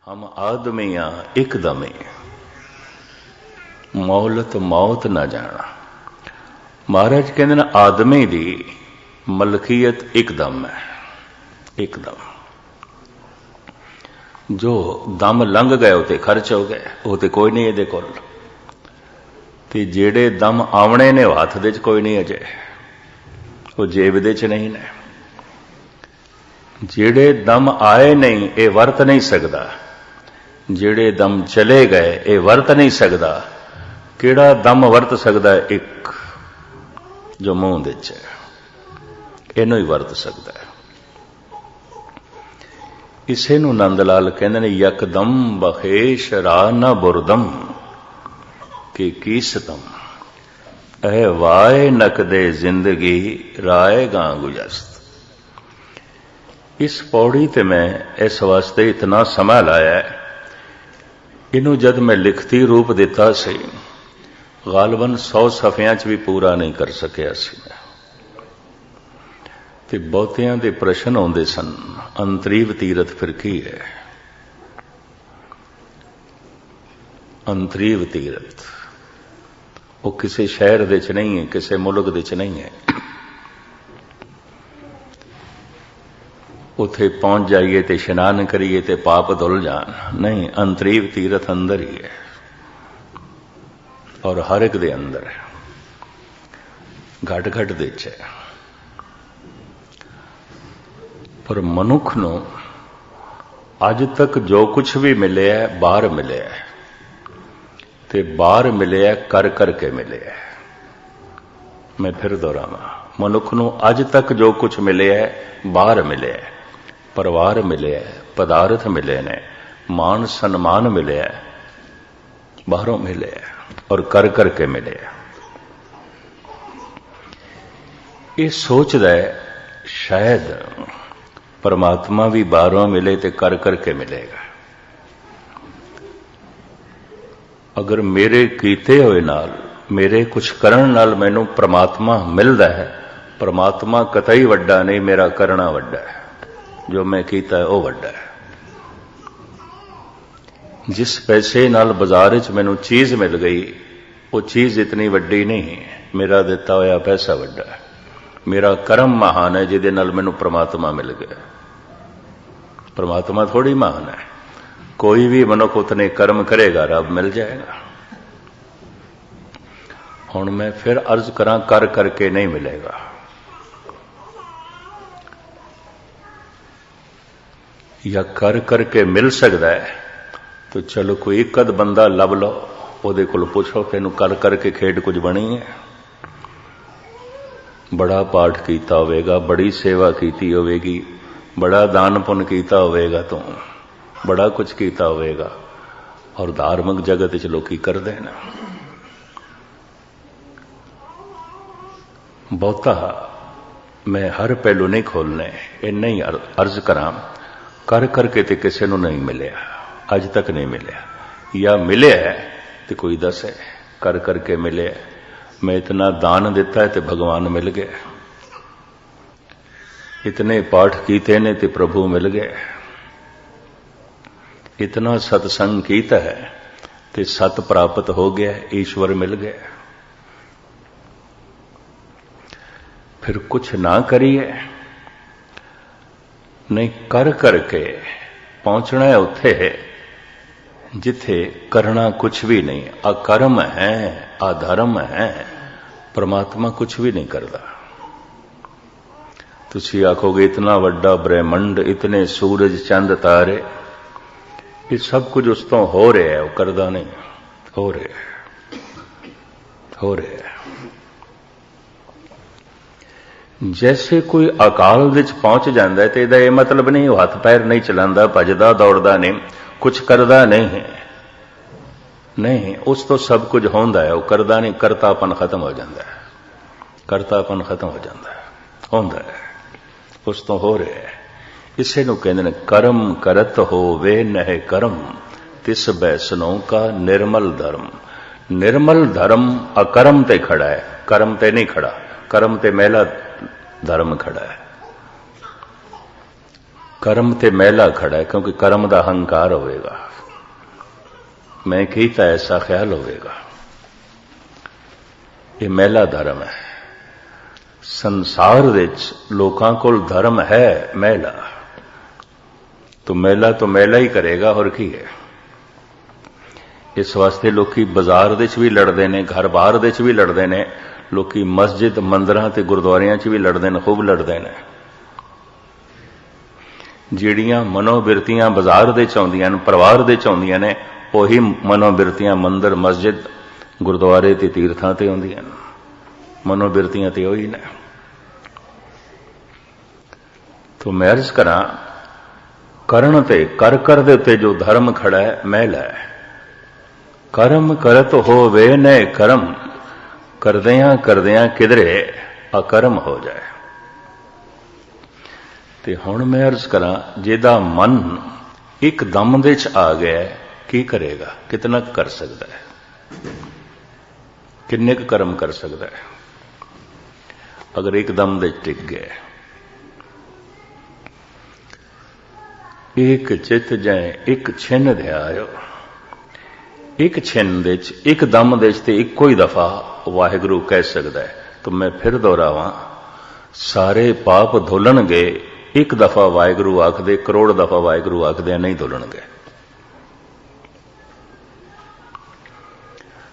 हम आदमियां एकदमे मौलत मौत ना जाना। महाराज कहते ना आदमी दी मलकीयत एकदम है, एकदम। जो दम लंघ गए उते खर्च हो गए, वो तो कोई नहीं ये कोल। ते जेड़े दम आवने ने हथ दे कोई नहीं अजे, वो जेब दे च नहीं ने। जेड़े दम आए नहीं ये वरत नहीं सकता, जेड़े दम चले गए ये वरत नहीं सकता। केड़ा दम वरत सकता है? एक जो मुंह दे च है, इनू ही वरत सकता है। इसे नूं नंद लाल कहंदे ने यकदम बखेश राह न बुरदम कि कीसतम ऐ वाए नकदे जिंदगी राय गां गुजस्त। इस पौड़ी ते मैं इस वास्ते इतना समय लाया है, इनू जद मैं लिखती रूप दिता सी गालबन 100 सफियां च भी पूरा नहीं कर सकिया सी। ते बहुतियां दे प्रश्न आउंदे सन, अंतरीव तीरथ फिर की है? अंतरीव तीरथ वो किसी शहर दे च नहीं है, किसी मुल्क दे च नहीं है। उथे पहुंच जाइए तो इशनान करिए तो पाप धुल जान, नहीं। अंतरीव तीरथ अंदर ही है और हर एक दे अंदर है, घट घट दे च है। पर मनुख नूं अज तक जो कुछ भी मिले है बाहर मिले है, ते बाहर मिले है कर करके मिले है। मैं फिर दोहरावां, मनुख नूं अज तक जो कुछ मिले है बाहर मिले है, परिवार मिले है, पदार्थ मिले ने, मान सम्मान मिले है, बाहरों मिले है और कर करके मिले है। ये सोचदा है शायद परमात्मा भी बाहरों मिले तो कर करके मिलेगा। अगर मेरे कीते हुए नाल, मेरे कुछ करन नाल मैनू परमात्मा मिलता है, परमात्मा कतई वड्डा नहीं, मेरा करना वड्डा है, जो मैं कीता है वह वड्डा है। जिस पैसे नाल बाजार च मैनू चीज मिल गई, वो चीज इतनी वड्डी नहीं, मेरा दिता होया पैसा वड्डा है। मेरा कर्म महान है जिहदे नाल मैनू परमात्मा मिल गया। परमात्मा थोड़ी महान है, कोई भी मनुख उतने कर्म करेगा रब मिल जाएगा। हुण मैं फिर अर्ज करा, कर करके नहीं मिलेगा। या कर करके मिल सकता है तो चलो कोई एक अद बंदा लभ लो, ਉਹਦੇ ਕੋਲ ਪੁੱਛੋ ਤੈਨੂੰ कर करके खेड कुछ बनी है? बड़ा पाठ कीता होवेगा, बड़ी सेवा कीती होवेगी, बड़ा दान पुण्य कीता होवेगा, तू बड़ा कुछ कीता होवेगा, और धार्मिक जगत च लोकी करदे ने। बहुता मैं हर पहलू नहीं खोलने, इन्ना ही अर्ज करा, कर करके तो किसी को नहीं मिलया, अज तक नहीं मिलया। या मिले है तो कोई दस है कर करके मिले। मैं इतना दान दिता है तो भगवान मिल गए, इतने पाठ कीते ने तो प्रभु मिल गए, इतना सत्संग कीता है तो सत प्राप्त हो गया, ईश्वर मिल गया। फिर कुछ ना करिए, नहीं कर करके पहुंचना है उथे जिथे करना कुछ भी नहीं। अकर्म है, अधर्म है, परमात्मा कुछ भी नहीं करता। तुसी आखोगे इतना वड्डा ब्रह्मंड, इतने सूरज चंद तारे, ये सब कुछ उस तो हो रहा है, वो करदा नहीं, हो रहा है, हो रहा है। जैसे कोई अकाल विच पहुंच जाता है तो यदा यह मतलब नहीं वो हथ पैर नहीं चलाता, भजदा दौड़दा नहीं, कुछ करदा नहीं है, नहीं, उस तो सब कुछ होंदा है, वो करदा नहीं, करतापन खत्म हो जाता है, करतापन खत्म हो जाता है, होंदा है, उस तो हो रहा है। इसे नूं कहंदे ने कर्म करत होवे नह कर्म, तिस बैसनों का निर्मल धर्म। निर्मल धर्म अकर्म ते खड़ा है, कर्म ते नहीं खड़ा, कर्म ते मैला धर्म खड़ा है। कर्म ते मैला खड़ा है, क्योंकि कर्म का हंकार होगा, मैं कीता ऐसा ख्याल होगा। ये मैला धर्म है। संसार विच लोकां कोल धर्म है मैला, तो मैला ही करेगा, और की है। इस वास्ते लोकी बाजार दे च भी लड़ते हैं, घर बाहर दे च भी लड़ते हैं, लोकी मस्जिद मंदिरां ते गुरुद्वारियां च भी लड़ते हैं, खूब लड़ते हैं। ਜਿਹੜੀਆਂ मनोबिरतियां बाजार दे च आउंदियां ने, परिवार दे च आउंदियां ने, ਉਹੀ मनोबिरतियां मंदिर मस्जिद गुरुद्वारे ते तीर्थां ते आउंदियां ने। मनोबिरतियां ते ਉਹੀ ने। तो मैं अर्ज करा, करण ते कर दे उत्ते जो धर्म खड़ा है मैला है। कर्म करत होवे ने कर्म, करदियां किधरे अकर्म हो जाए। ते हुण मैं अर्ज करा, जिहदा मन एक दम दे च आ गया है, की करेगा? कितना कर सकता है? किन्ने क कर्म कर सकता है अगर एक दम दे टिक गया? एक चित जाए एक छिन ध्यायो, एक छिन दे च, एक दम दे च ते इक्को ही दफा वाहिगुरु कह सकता है। तो मैं फिर दोहरावां, सारे पाप धुलणगे एक दफा वाहिगुरु आखदे, करोड़ दफा वाहिगुरु आखदे नहीं धुलणगे।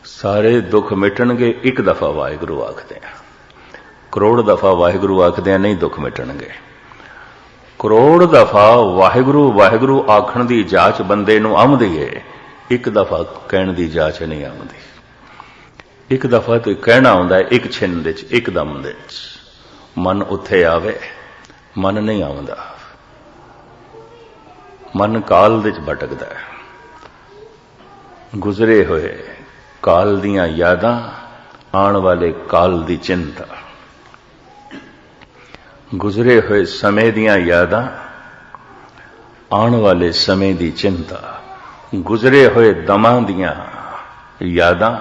सारे दुख मिटणगे एक दफा वाहिगुरु आखदे, करोड़ दफा वाहिगुरु आखदे नहीं दुख मिटणगे। करोड़ दफा वाहिगुरु वाहिगुरु आखण दी जाच बंदे नूं आउंदी है, एक दफा कहण दी जाच नहीं आउंदी। एक दफा तो कहना आउंदा है, एक छिन दे च, एक दम दे च। मन उत्थे आवे, मन नहीं आउंदा। मन काल दे च भटकदा है। गुजरे होए काल दियां यादां, आण वाले काल दी चिंता। गुजरे हुए समय दियां यादां, आण वाले समय दी चिंता। गुजरे हुए दमां दियां यादां,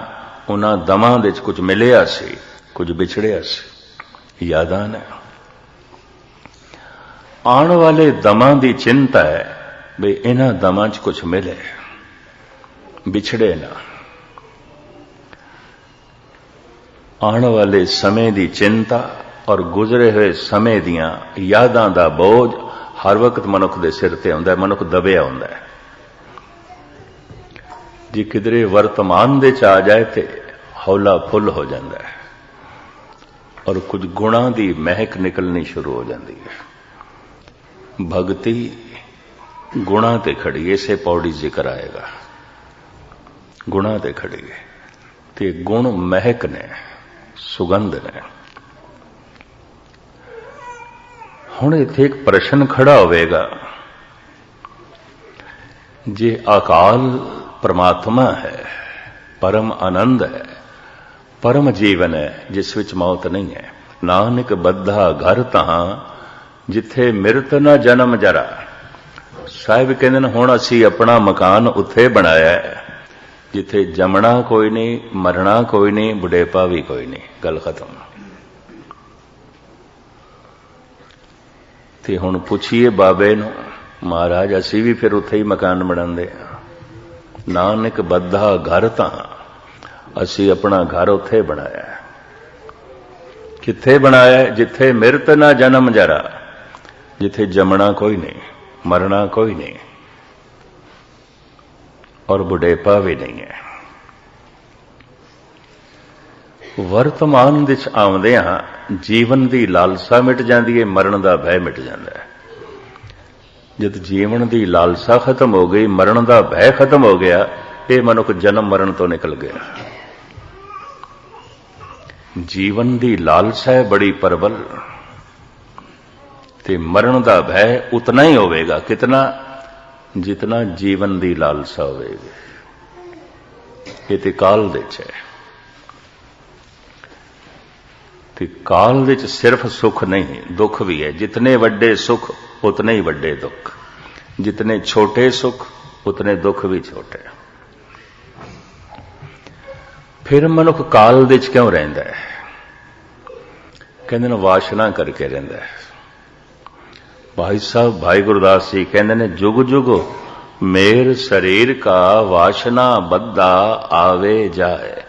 उन्हां दमां दे च कुछ मिलिया सी, कुछ बिछड़िया सी, यादां ने। आण वाले दमां दी चिंता है भी इन्हां दमां च कुछ मिले, बिछड़े ना। आने वाले समय की चिंता और गुजरे हुए समय दियां यादां दा बोझ हर वक्त मनुख दे सिर ते आउंदा है, मनुख दबिया हुंदा है। जे किधरे वर्तमान दे च आ जाए ते हौला फुल हो जाता है और कुछ गुणां दी महक निकलनी शुरू हो जाती है। भगती गुणां ते खड़ी, इसे पौड़ी जिक्र आएगा। गुणां ते खड़ी है ते गुण महक ने, सुगंध ने। हुण इत्थे एक प्रश्न खड़ा होवेगा, जे अकाल परमात्मा है, परम आनंद है, परम जीवन है, जिस विच मौत नहीं है। नानक बद्धा घर तहां जिथे मिरत न जन्म जरा। साहिब कहंदे ने हुण असी अपना मकान उत्थे बनाया है जिथे जमना कोई नहीं, मरना कोई नहीं, बुढ़ेपा भी कोई नहीं, गल खत्म। ते हुण पुछिए बाबे नूं, महाराज असी भी फिर उत्थे ही मकान बनांदे। नानक बद्धा घर तां, असी अपना घर उत्थे बनाया है। किथे बनाया है? जिथे मिरत ना जन्म जरा, जिथे जमना कोई नहीं, मरना कोई नहीं और बुढ़ेपा भी नहीं है। वर्तमान विच आउंदियां जीवन की लालसा मिट जाती है, मरण का भय मिट जाता है। जब जीवन की लालसा खत्म हो गई, मरण का भय खत्म हो गया, ये मनुख जन्म मरण तो निकल गया। जीवन की लालसा है बड़ी प्रबल, ते मरण का भय उतना ही होवेगा, कितना? जितना जीवन की लालसा होवेगी। ये ते काल दे च है। ते काल दे च सिर्फ सुख नहीं, दुख भी है। जितने वड्डे सुख उतने ही वड्डे दुख, जितने छोटे सुख उतने दुख भी छोटे। फिर मनुख काल दे च क्यों रहिंदा है? कहंदे ने वासना करके रहिंदा है। भाई साहब भाई गुरदास जी कहते ने जुग जुग मेर शरीर का वासना बद्दा आवे जाए।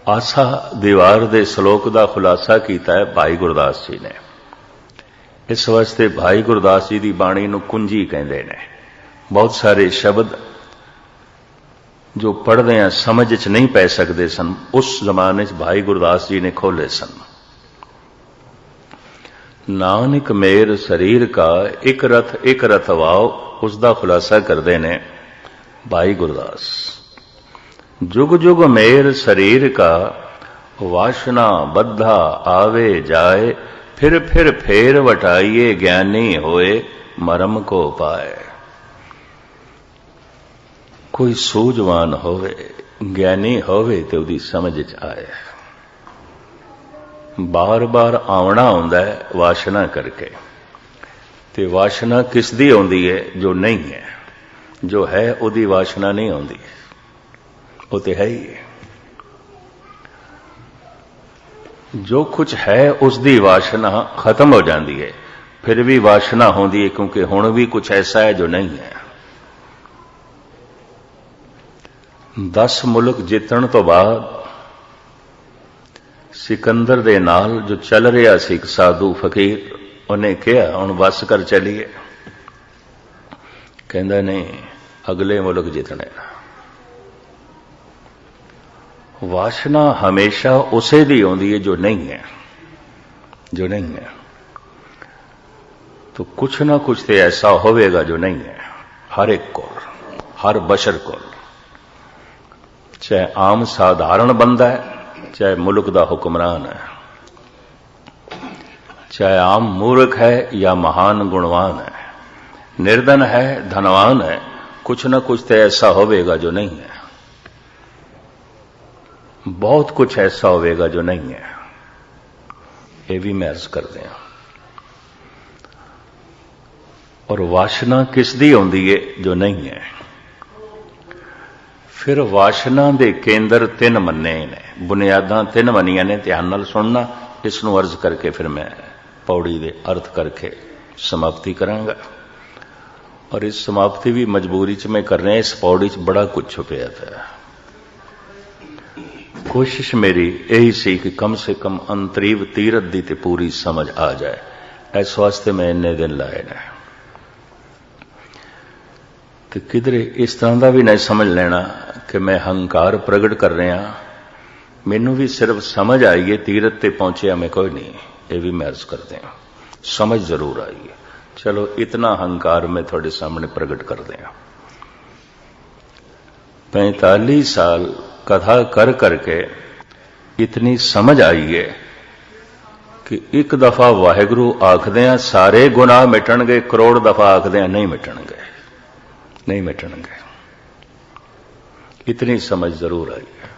आसा दीवार दे श्लोक का खुलासा किया है भाई गुरदास जी ने। इस वास्ते भाई गुरदास जी की बाणी नूं कुंजी कहते हैं। बहुत सारे शब्द जो पढ़ते हैं समझ च नहीं पै सकते सन, उस जमाने भाई गुरदास जी ने खोले सन। नानक मेर शरीर का एक रथ वाओ, उसका खुलासा करते ने भाई गुरदास। जुग जुग मेर शरीर का वासना बद्धा आवे जाए, फिर फेर वटाइए ज्ञानी होए मरम को पाए। कोई सूझवान होवे ज्ञानी होवे ते उदी समझ च आए। बार बार आवना आउंदा है वासना करके, ते वासना किस दी आउंदी है? जो नहीं है। जो है उदी वासना नहीं आउंदी, वो तो है ही। जो कुछ है उसकी वासना खत्म हो जाती है, फिर भी वासना होती है, क्योंकि हुण भी कुछ ऐसा है जो नहीं है। 10 मुल्क जितण तो बाद सिकंदर दे नाल जो चल रहा सी एक साधु फकीर, उन्हें कहा हुण बस कर चलीए। कहंदा नहीं, अगले मुल्क जितने। वासना हमेशा उसे दी आउंदी है जो नहीं है, जो नहीं है। तो कुछ ना कुछ तो ऐसा होवेगा जो नहीं है, हर एक को, हर बशर को। चाहे आम साधारण बंदा है, चाहे मुल्क का हुक्मरान है, चाहे आम मूर्ख है या महान गुणवान है, निर्धन है धनवान है, कुछ ना कुछ तो ऐसा होवेगा जो नहीं है। बहुत कुछ ऐसा होवेगा जो नहीं है। ये भी महज करते हैं। और वासना किस दी आउंदी है? जो नहीं है। फिर वासना दे केंद्र 3 मन्ने ने, बुनियादा 3 मनियां ने। ध्यान नाल सुनना, इसनूं अर्ज करके फिर मैं पौड़ी दे अर्थ करके समाप्ति करांगा। और इस समाप्ति भी मजबूरी च मैं कर रहा, इस पौड़ी च बड़ा कुछ छुपिया था। कोशिश मेरी यही सी कि कम से कम अंतरीव तीरथ दी ते पूरी समझ आ जाए। इस वास्ते मैं इन्ने दिन लाए ने। तो किधरे इस तरह का भी नहीं समझ लेना कि मैं हंकार प्रगट कर रहा। मैनू भी सिर्फ समझ आई है, तीरथ ते पहुंचे मैं कोई नहीं। ये भी मैं अर्ज करते हैं, समझ जरूर आई है। चलो इतना हंकार मैं थोड़े सामने प्रगट कर दें। 45 साल कथा कर करके इतनी समझ आई है कि एक दफा वाहिगुरु आखदे सारे गुनाह मिटणगे, करोड़ दफा आखदे नहीं मिटणगे, नहीं मिटणगे। इतनी समझ जरूर आई है।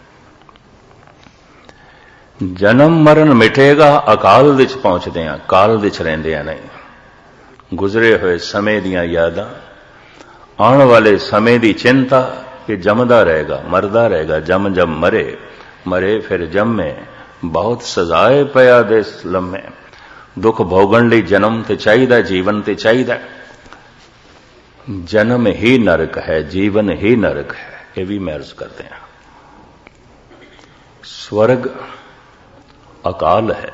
जन्म मरण मिटेगा, अकाल विच पहुंचते हैं, काल विच रहिंदे हैं नहीं। गुजरे हुए समय दियां यादां, आने वाले समय की चिंता, कि जमदा रहेगा मरदा रहेगा, जम जम मरे, मरे फिर जमे, बहुत सजाए पया देस लम्मे। दुख भोगण लई जन्म ते चाहिदा, जीवन ते चाहिदा। जन्म ही नरक है, जीवन ही नरक है। ये भी मैं अर्ज करते हैं। स्वर्ग अकाल है,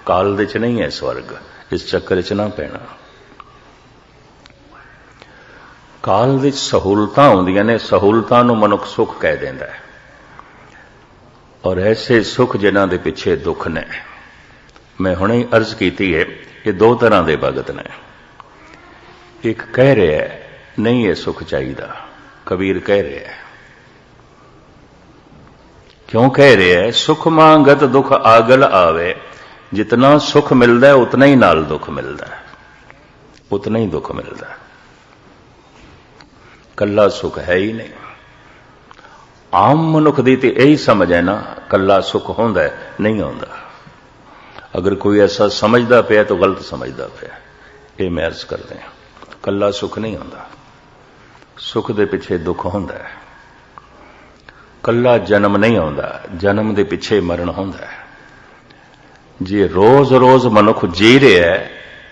काल दे च नहीं है स्वर्ग। इस चक्कर च ना पैना। काल विच सहूलतां आउंदियां ने, सहूलतां नूं मनुख सुख कह देंदा है। और ऐसे सुख जिन्हां दे पिछे दुख ने। मैं हुणे अर्ज कीती है, ये 2 तरह के भगत ने। एक कह रहा है नहीं ये सुख चाहिए, कबीर कह रहा है। क्यों कह रहा है? सुख मांगत दुख आगल आवे। जितना सुख मिलता है उतना ही नाल दुख मिलता है, उतना ही दुख मिलता है। कल्ला सुख है ही नहीं। आम मनुख दी ते यही समझ है ना, कल्ला सुख होंदा है, नहीं होंदा। अगर कोई ऐसा समझदा पिया तो गलत समझदा पिया। ये मैं अर्ज करते हैं, कल्ला सुख नहीं होंदा। सुख दे पिछे दुख होंदा है। कल्ला जन्म नहीं होंदा, जन्म दे पिछे मरण होंदा है। जे रोज रोज मनुख जी रहा है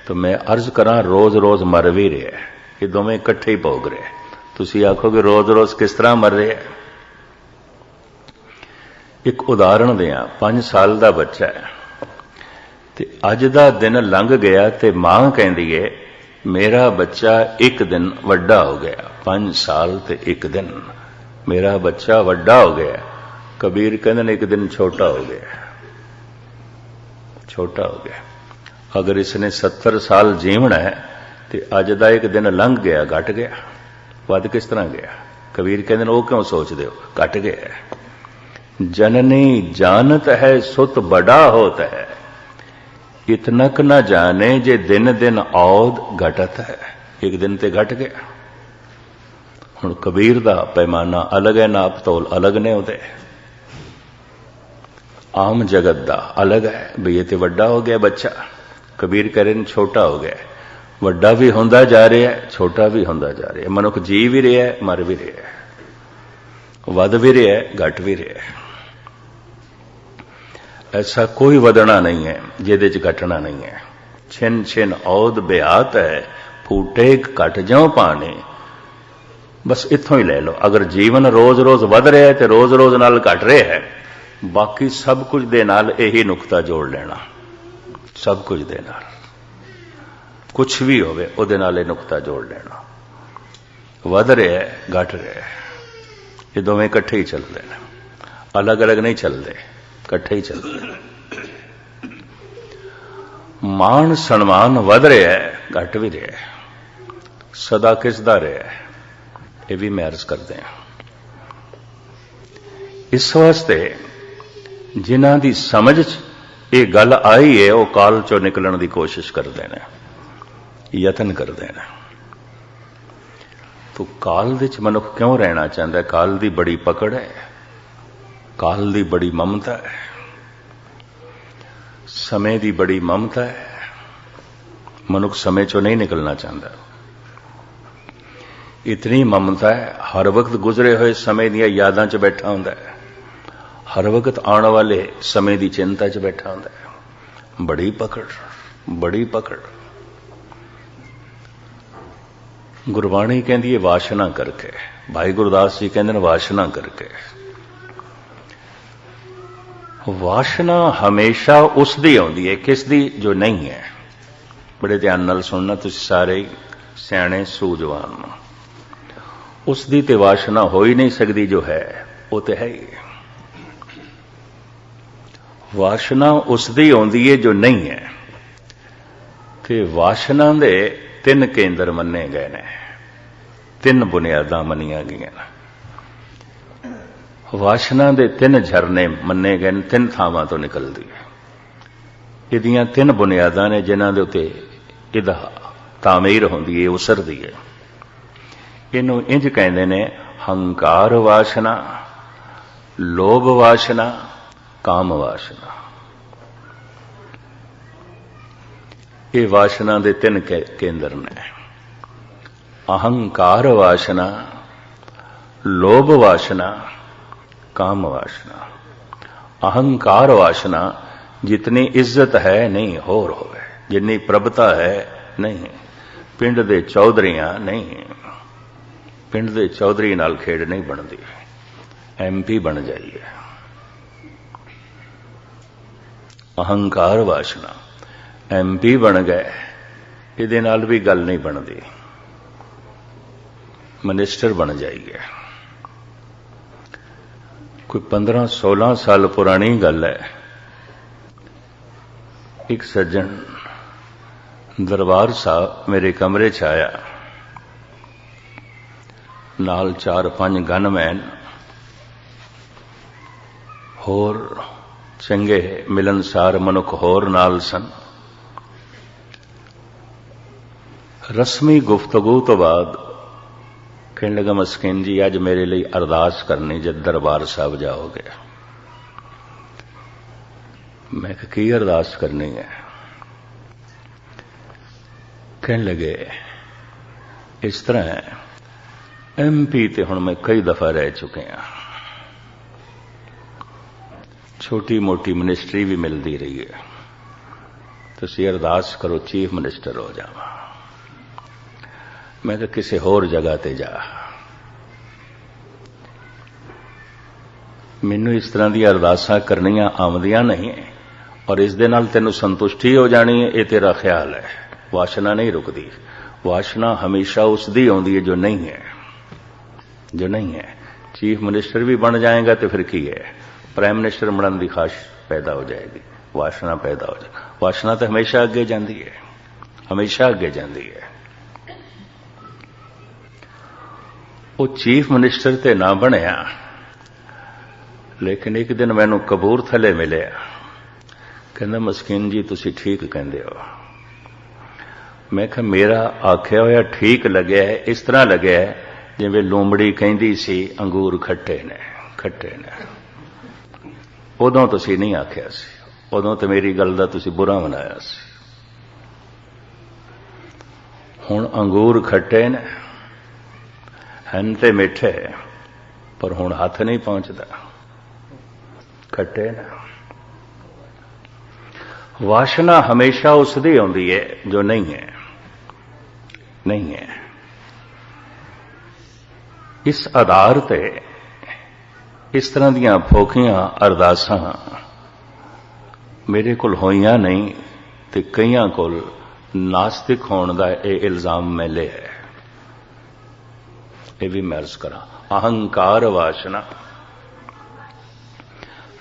तो मैं अर्ज करा रोज रोज मर भी रहा, ये दोवें इकट्ठे ही भोग रहे। तुसी आखोगे रोज रोज किस तरह मर रहे? एक उदाहरण दिया, 5 साल का बच्चा है ते अज दा दिन लंघ गया ते मां कहती है मेरा बच्चा एक दिन वड्डा हो गया। 5 साल ते एक दिन मेरा बच्चा वड्डा हो गया। कबीर कहते एक दिन छोटा हो गया, छोटा हो गया। अगर इसने 70 साल जीवना है तो अज का एक दिन लंघ गया, घट गया, वध किस तरह गया? कबीर कहते वो क्यों सोचते हो, घट गया। जननी जानत है सुत बड़ा होता है, इतनक न जाने जे दिन दिन औद घटत है। एक दिन ते घट गया। हुण कबीर दा पैमाना अलग है, नाप तोल अलग ने होते। आम जगत दा अलग है, भी ये तो वड्डा हो गया बच्चा। कबीर कह रहे छोटा हो गया, वड्डा भी होंदा जा रहा है, छोटा भी होंदा जा रहा है। मनुख जी भी रहा है, मर भी रहा है, वध भी रहा है, घट भी रहा है। ऐसा कोई वधना नहीं है जिहदे च घटना नहीं है। छिन छिन औद बेहात है, फूटे घट जाओ पाने। बस इत्थों ही ले लो। अगर जीवन रोज रोज वध रहा है तो रोज रोज नाल घट रहा है, बाकी सब कुछ दे नाल यही नुकता जोड़ लेना। सब कुछ दे नाल कुछ भी होवे उहदे नाल नुकता जोड़ लेना। वध रहा है, घट रहा है, ये दोवें इकट्ठे ही चलते हैं, अलग अलग नहीं चलते, इकट्ठे ही चलते। मान सन्मान वध रहा है, घट भी रहा है, सदा किसदा रहा है, ये भी मैं अर्ज करते हैं। इस वास्ते जिन्हां दी समझ ये गल आई है, वो काल चो निकलने की कोशिश करते हैं, यतन करते हैं। तो काल दे च मनुख क्यों रहना चाहता है? काल दी बड़ी पकड़ है, काल दी बड़ी ममता है, समय दी बड़ी ममता है। मनुख समय चो नहीं निकलना चाहता। इतनी ममता है, हर वक्त गुजरे हुए समय दियां यादां च बैठा हुंदा है, हर वक्त आने वाले समय की चिंता च बैठा होंदा है। बड़ी पकड़, बड़ी पकड़। गुरबाणी कहती है वासना करके, भाई गुरदास जी कहते हैं वासना करके। वासना हमेशा उसदी आउंदी है, किसदी? जो नहीं है। बड़े ध्यान नाल सुनना तुसीं सारे सियाणे सूझवान। उसदी ते वासना हो ही नहीं सकती, जो है वो तो है ही। वासना उसदी आउंदी है जो नहीं है। ते वासना दे 3 केंद्र मन्ने गए ने, 3 बुनियादां मनिया गई। वासना दे 3 झरने मन्ने गए, 3 थावां तो निकलदी है। इहदियां 3 बुनियादां ने जिन्हां दे उत्ते इहदा तामीर होंदी है, उसरदी है। इहनूं इंज कहंदे ने हंकार वासना, लोभ वासना, काम वासना। ये वासना दे 3 केंद्र ने। अहंकार वासना, लोभ वासना, काम वासना। अहंकार वासना जितनी इज्जत है नहीं होर होवे, जितनी प्रभुता है नहीं। पिंड दे चौधरियां नहीं, पिंड दे चौधरी नाल खेड़ नहीं बनती। MP बन जाइए। अहंकार वासना MP बन गए, इहदे नाल भी गल नहीं बनती। मिनिस्टर बन जाइए। कोई 15-16 साल पुरानी गल है। एक सज्जन दरबार साहब मेरे कमरे च आया, नाल 4-5 गनमैन होर चंगे मिलनसार मनुख होर नाल सन। रस्मी गुफ्तगू तो बाद कहने लगा मस्किन जी अज मेरे लिए अरदास करनी जब दरबार साहब जाओगे। मैं कहा की अरदास करनी है? कहने लगे इस तरह है, MP ते हुण मैं कई दफा रह चुके हैं, छोटी मोटी मिनिस्ट्री भी मिलती रही है, ਤੁਸੀਂ ਅਰਦਾਸ ਕਰੋ ਚੀਫ ਮਿਨਿਸਟਰ ਹੋ ਜਾਵਾਂ। ਮੈਂ ਕਿਹਾ ਕਿਸੇ ਹੋਰ ਜਗ੍ਹਾ ਤੇ ਜਾ। ਮੈਨੂੰ ਇਸ ਤਰ੍ਹਾਂ ਦੀਆਂ ਅਰਦਾਸਾਂ ਕਰਨੀਆਂ ਆਉਂਦੀਆਂ ਨਹੀਂ, ਔਰ ਇਸ ਦੇ ਨਾਲ ਤੈਨੂੰ ਸੰਤੁਸ਼ਟੀ ਹੋ ਜਾਣੀ ਹੈ, ਇਹ ਤੇਰਾ ਖਿਆਲ ਹੈ। ਵਾਸ਼ਨਾ ਨਹੀਂ ਰੁਕਦੀ। ਵਾਸ਼ਨਾ ਹਮੇਸ਼ਾ ਉਸ ਦੀ ਆਉਂਦੀ ਹੈ ਜੋ ਨਹੀਂ ਹੈ, ਜੋ ਨਹੀਂ ਹੈ। ਚੀਫ ਮਿਨਿਸਟਰ ਵੀ ਬਣ ਜਾਏਗਾ ਤੇ ਫਿਰ ਕੀ ਹੈ, ਪ੍ਰਾइम मिनिस्टर ਬਣਨ ਦੀ ਖਾਸ਼ ਪੈਦਾ ਹੋ ਜਾਏਗੀ, ਵਾਸ਼ਨਾ ਪੈਦਾ ਹੋ ਜਾਏ। ਵਾਸ਼ਨਾ ਤਾਂ ਹਮੇਸ਼ਾ ਅੱਗੇ ਜਾਂਦੀ ਹੈ, ਹਮੇਸ਼ਾ ਅੱਗੇ ਜਾਂਦੀ ਹੈ। ਉਹ ਚੀਫ ਮਿਨਿਸਟਰ ਤੇ ਨਾ ਬਣਿਆ, ਲੇਕਿਨ ਇੱਕ ਦਿਨ ਮੈਨੂੰ ਕਪੂਰਥਲੇ ਮਿਲਿਆ। ਕਹਿੰਦਾ ਮਸਕੀਨ ਜੀ ਤੁਸੀਂ ਠੀਕ ਕਹਿੰਦੇ ਹੋ। ਮੈਂ ਕਿਹਾ ਮੇਰਾ ਆਖਿਆ ਹੋਇਆ ਠੀਕ ਲੱਗਿਆ ਹੈ, ਇਸ ਤਰ੍ਹਾਂ ਲੱਗਿਆ ਜਿਵੇਂ ਲੋਮੜੀ ਕਹਿੰਦੀ ਸੀ ਅੰਗੂਰ ਖੱਟੇ ਨੇ, ਖੱਟੇ ਨੇ। ਉਦੋਂ ਤੁਸੀਂ ਨਹੀਂ ਆਖਿਆ ਸੀ, ਉਦੋਂ ਤੇ ਮੇਰੀ ਗੱਲ ਦਾ ਤੁਸੀਂ ਬੁਰਾ ਮਨਾਇਆ ਸੀ। ਹੁਣ ਅੰਗੂਰ ਖੱਟੇ ਨੇ, ਹਨ ਤੇ ਮਿੱਠੇ, ਪਰ ਹੁਣ ਹੱਥ ਨਹੀਂ ਪਹੁੰਚਦਾ, ਖੱਟੇ ਨੇ। ਵਾਸ਼ਨਾ ਹਮੇਸ਼ਾ ਉਸ ਦੀ ਆਉਂਦੀ ਹੈ ਜੋ ਨਹੀਂ ਹੈ, ਨਹੀਂ ਹੈ। ਇਸ ਆਧਾਰ ਤੇ ਇਸ ਤਰ੍ਹਾਂ ਦੀਆਂ ਫੋਕੀਆਂ ਅਰਦਾਸਾਂ ਮੇਰੇ ਕੋਲ ਹੋਈਆਂ ਨਹੀਂ, ਤੇ ਕਈਆਂ ਕੋਲ ਨਾਸਤਿਕ ਹੋਣ ਦਾ ਇਹ ਇਲਜ਼ਾਮ ਮੈਂ ਲਿਆ ਹੈ। ਇਹ ਵੀ ਮੈਂ ਅਰਜ਼ ਕਰਾਂ। ਅਹੰਕਾਰ ਵਾਸ਼ਨਾ,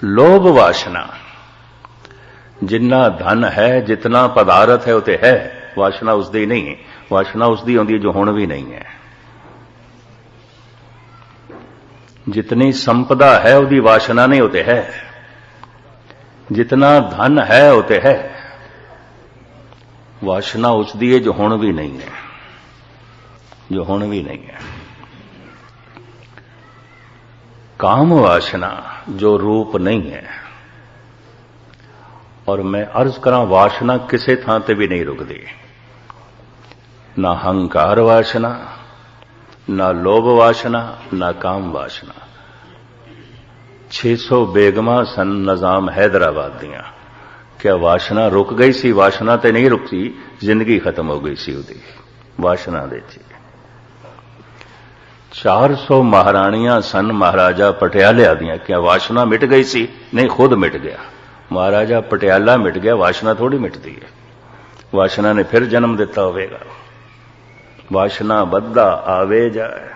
ਲੋਭ ਵਾਸ਼ਨਾ, ਜਿੰਨਾ ਧਨ ਹੈ, ਜਿਤਨਾ ਪਦਾਰਥ ਹੈ ਉਹ ਤੇ ਹੈ, ਵਾਸ਼ਨਾ ਉਸਦੀ ਨਹੀਂ ਹੈ। ਵਾਸ਼ਨਾ ਉਸਦੀ ਆਉਂਦੀ ਜੋ ਹੁਣ ਵੀ ਨਹੀਂ ਹੈ। जितनी संपदा है उसकी वासना नहीं होते है, जितना धन है होते है। वासना उसकी है जो हुण भी नहीं है, जो हुण भी नहीं है। काम वासना जो रूप नहीं है, और मैं अर्ज करा वासना किसी थां ते भी नहीं रुकती। ना हंकार वासना, ना लोभ वासना, ना काम वासना। 600 बेगमा सन निजाम हैदराबाद दियां। क्या वासना रुक गई सी? वासना ते नहीं रुकी, जिंदगी खत्म हो गई सी उहदी वासना दे च। 400 महाराणियां सन महाराजा पटियाला दियां। क्या वासना मिट गई सी? नहीं, खुद मिट गया। महाराजा पटियाला मिट गया, वासना थोड़ी मिटती है। वासना ने फिर जन्म दिता होवेगा। वासना बद्दा आवे जाए।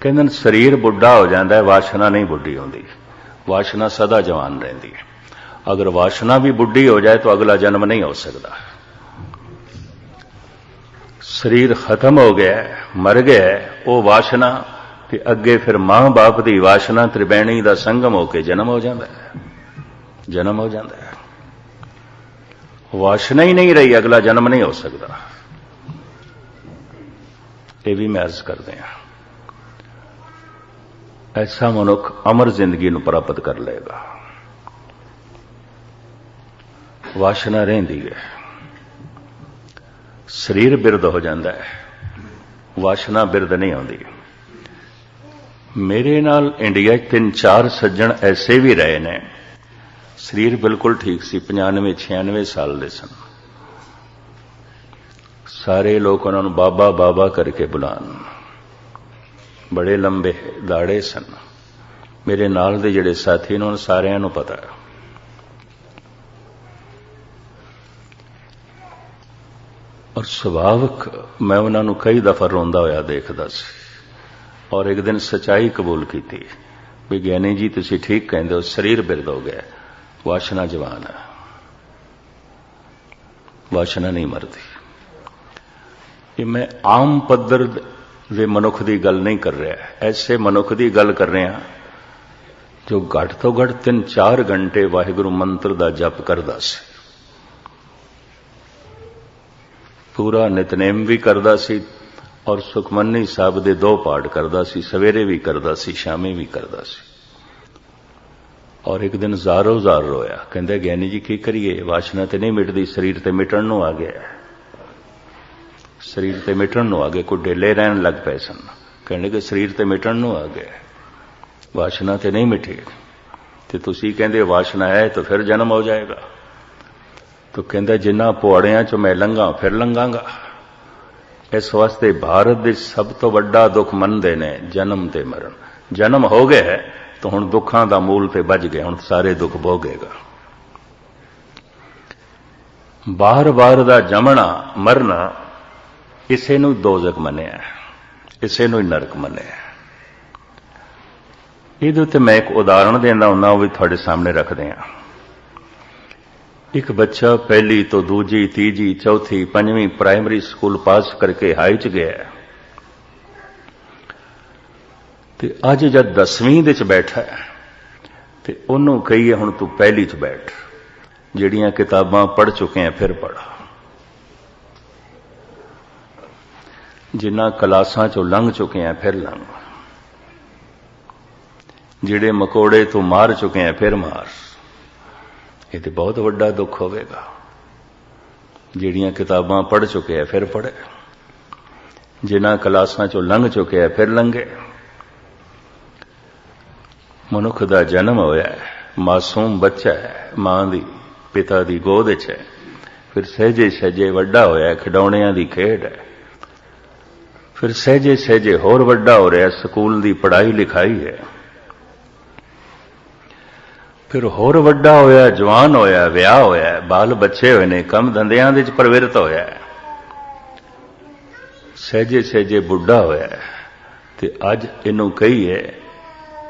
कहते शरीर बुढ़ा हो जाता है, वासना नहीं बुढ़ी होती। वासना सदा जवान रहती है। अगर वासना भी बुढ़ी हो जाए तो अगला जन्म नहीं हो सकता। शरीर खत्म हो गया, मर गया, वो वासना ते अगे फिर मां बाप की वासना त्रिवेणी का संगम होकर जन्म हो जाता है, जन्म हो जाता है। वासना ही नहीं रही, अगला जन्म नहीं हो सकता। ये भी मैं अर्ज करते हैं। ऐसा मनुख अमर जिंदगी नूं प्राप्त कर लेगा। वासना रहिंदी है, शरीर बिरद हो जाता है, वासना बिरद नहीं आती। मेरे नाल इंडिया 3-4 सज्जन ऐसे भी रहे ने, शरीर बिल्कुल ठीक सी, 95-96 साल दे सन। सारे लोग उन्होंने बाबा बाबा करके बुलान, बड़े लंबे दाड़े सन। मेरे नाल दे जिहड़े साथी ने उन्होंने सारिਆਂ ਨੂੰ पता है। और सुभाविक मैं उन्होंने कई दफा रोंदा होया देखदा सी, और एक दिन सच्चाई कबूल की भी ज्ञानी जी तुसीं ठीक कहंदे हो, शरीर बिरद हो गया, वासना जवान है, वासना नहीं मरती। ये मैं आम पद्धर दे मनुख की गल नहीं कर रहा, ऐसे मनुख की गल कर रहा जो घट तो घट 3-4 घंटे वाहिगुरु मंत्र का जप करदा सी, पूरा नितनेम भी करदा सी, और सुखमनी साहब दे 2 पाठ करदा सी, सवेरे भी करदा सी, शामी भी करदा सी। और एक दिन ज़ारो ज़ार रोया, कहंदा ज्ञानी जी की करिए, वासना ते नहीं मिटदी, शरीर ते मिटण नूं आ गया, शरीर ते मिटण नूं आ गया। कोई ढेले रहन लग पे सन, कहने के शरीर ते मिटण नूं आ गया, वासना ते नहीं मिटी। ते तुसीं कहंदे वासना है तो फिर जन्म हो जाएगा। तो कहता जिन्हां पौड़ियां चों मैं लंघां फिर लंघांगा। इस वास्ते भारत दे सब तो वड्डा दुख मनदे ने जन्म ते मरण। जन्म हो गया है तो हुण दुखां दा मूल ते बज गया, हुण सारे दुख भोगेगा। बार बार दा जमना मरना इसे नूं दोजक मन्निया, इसे नूं नरक मन्निया। इहदे उत्ते मैं एक उदाहरण देंदा हुंदा, वो भी तुहाडे सामने रखदे हां। एक बच्चा पहली तो दूजी तीजी चौथी पंजवीं प्राइमरी स्कूल पास करके हाई च गया ते अज जद 10वीं दे च बैठा ते उन्होंने कहीए हुण तू पहली च बैठ, जिहड़ियां किताबां पढ़ चुके हैं फिर पढ़, जिन्हां क्लासां चों लंघ चुके हैं फिर लंघ, जिहड़े मकोड़े तू मार चुके हैं फिर मार। ये तो बहुत वड्डा दुख होवेगा। जिहड़ियां किताबां पढ़ चुके हैं फिर पढ़े, जिन्हां क्लासां चों लंघ चुके हैं फिर लंघे। मनुख दा जन्म होया है, मासूम बच्चा है, मां दी पिता दी गोद विच है, फिर सहजे सहजे वड्डा होया है, खिडौणियां दी खेड है, फिर सहजे सहजे होर वड्डा हो रहा है, स्कूल दी पढ़ाई लिखाई है, फिर होर वड्डा होया, जवान होया, विआह होया, बाल बच्चे होए ने, कम धंधियां दे च प्रवृत्त होया, सहजे सहजे बुढ़ा होया ते अज इनू कहीए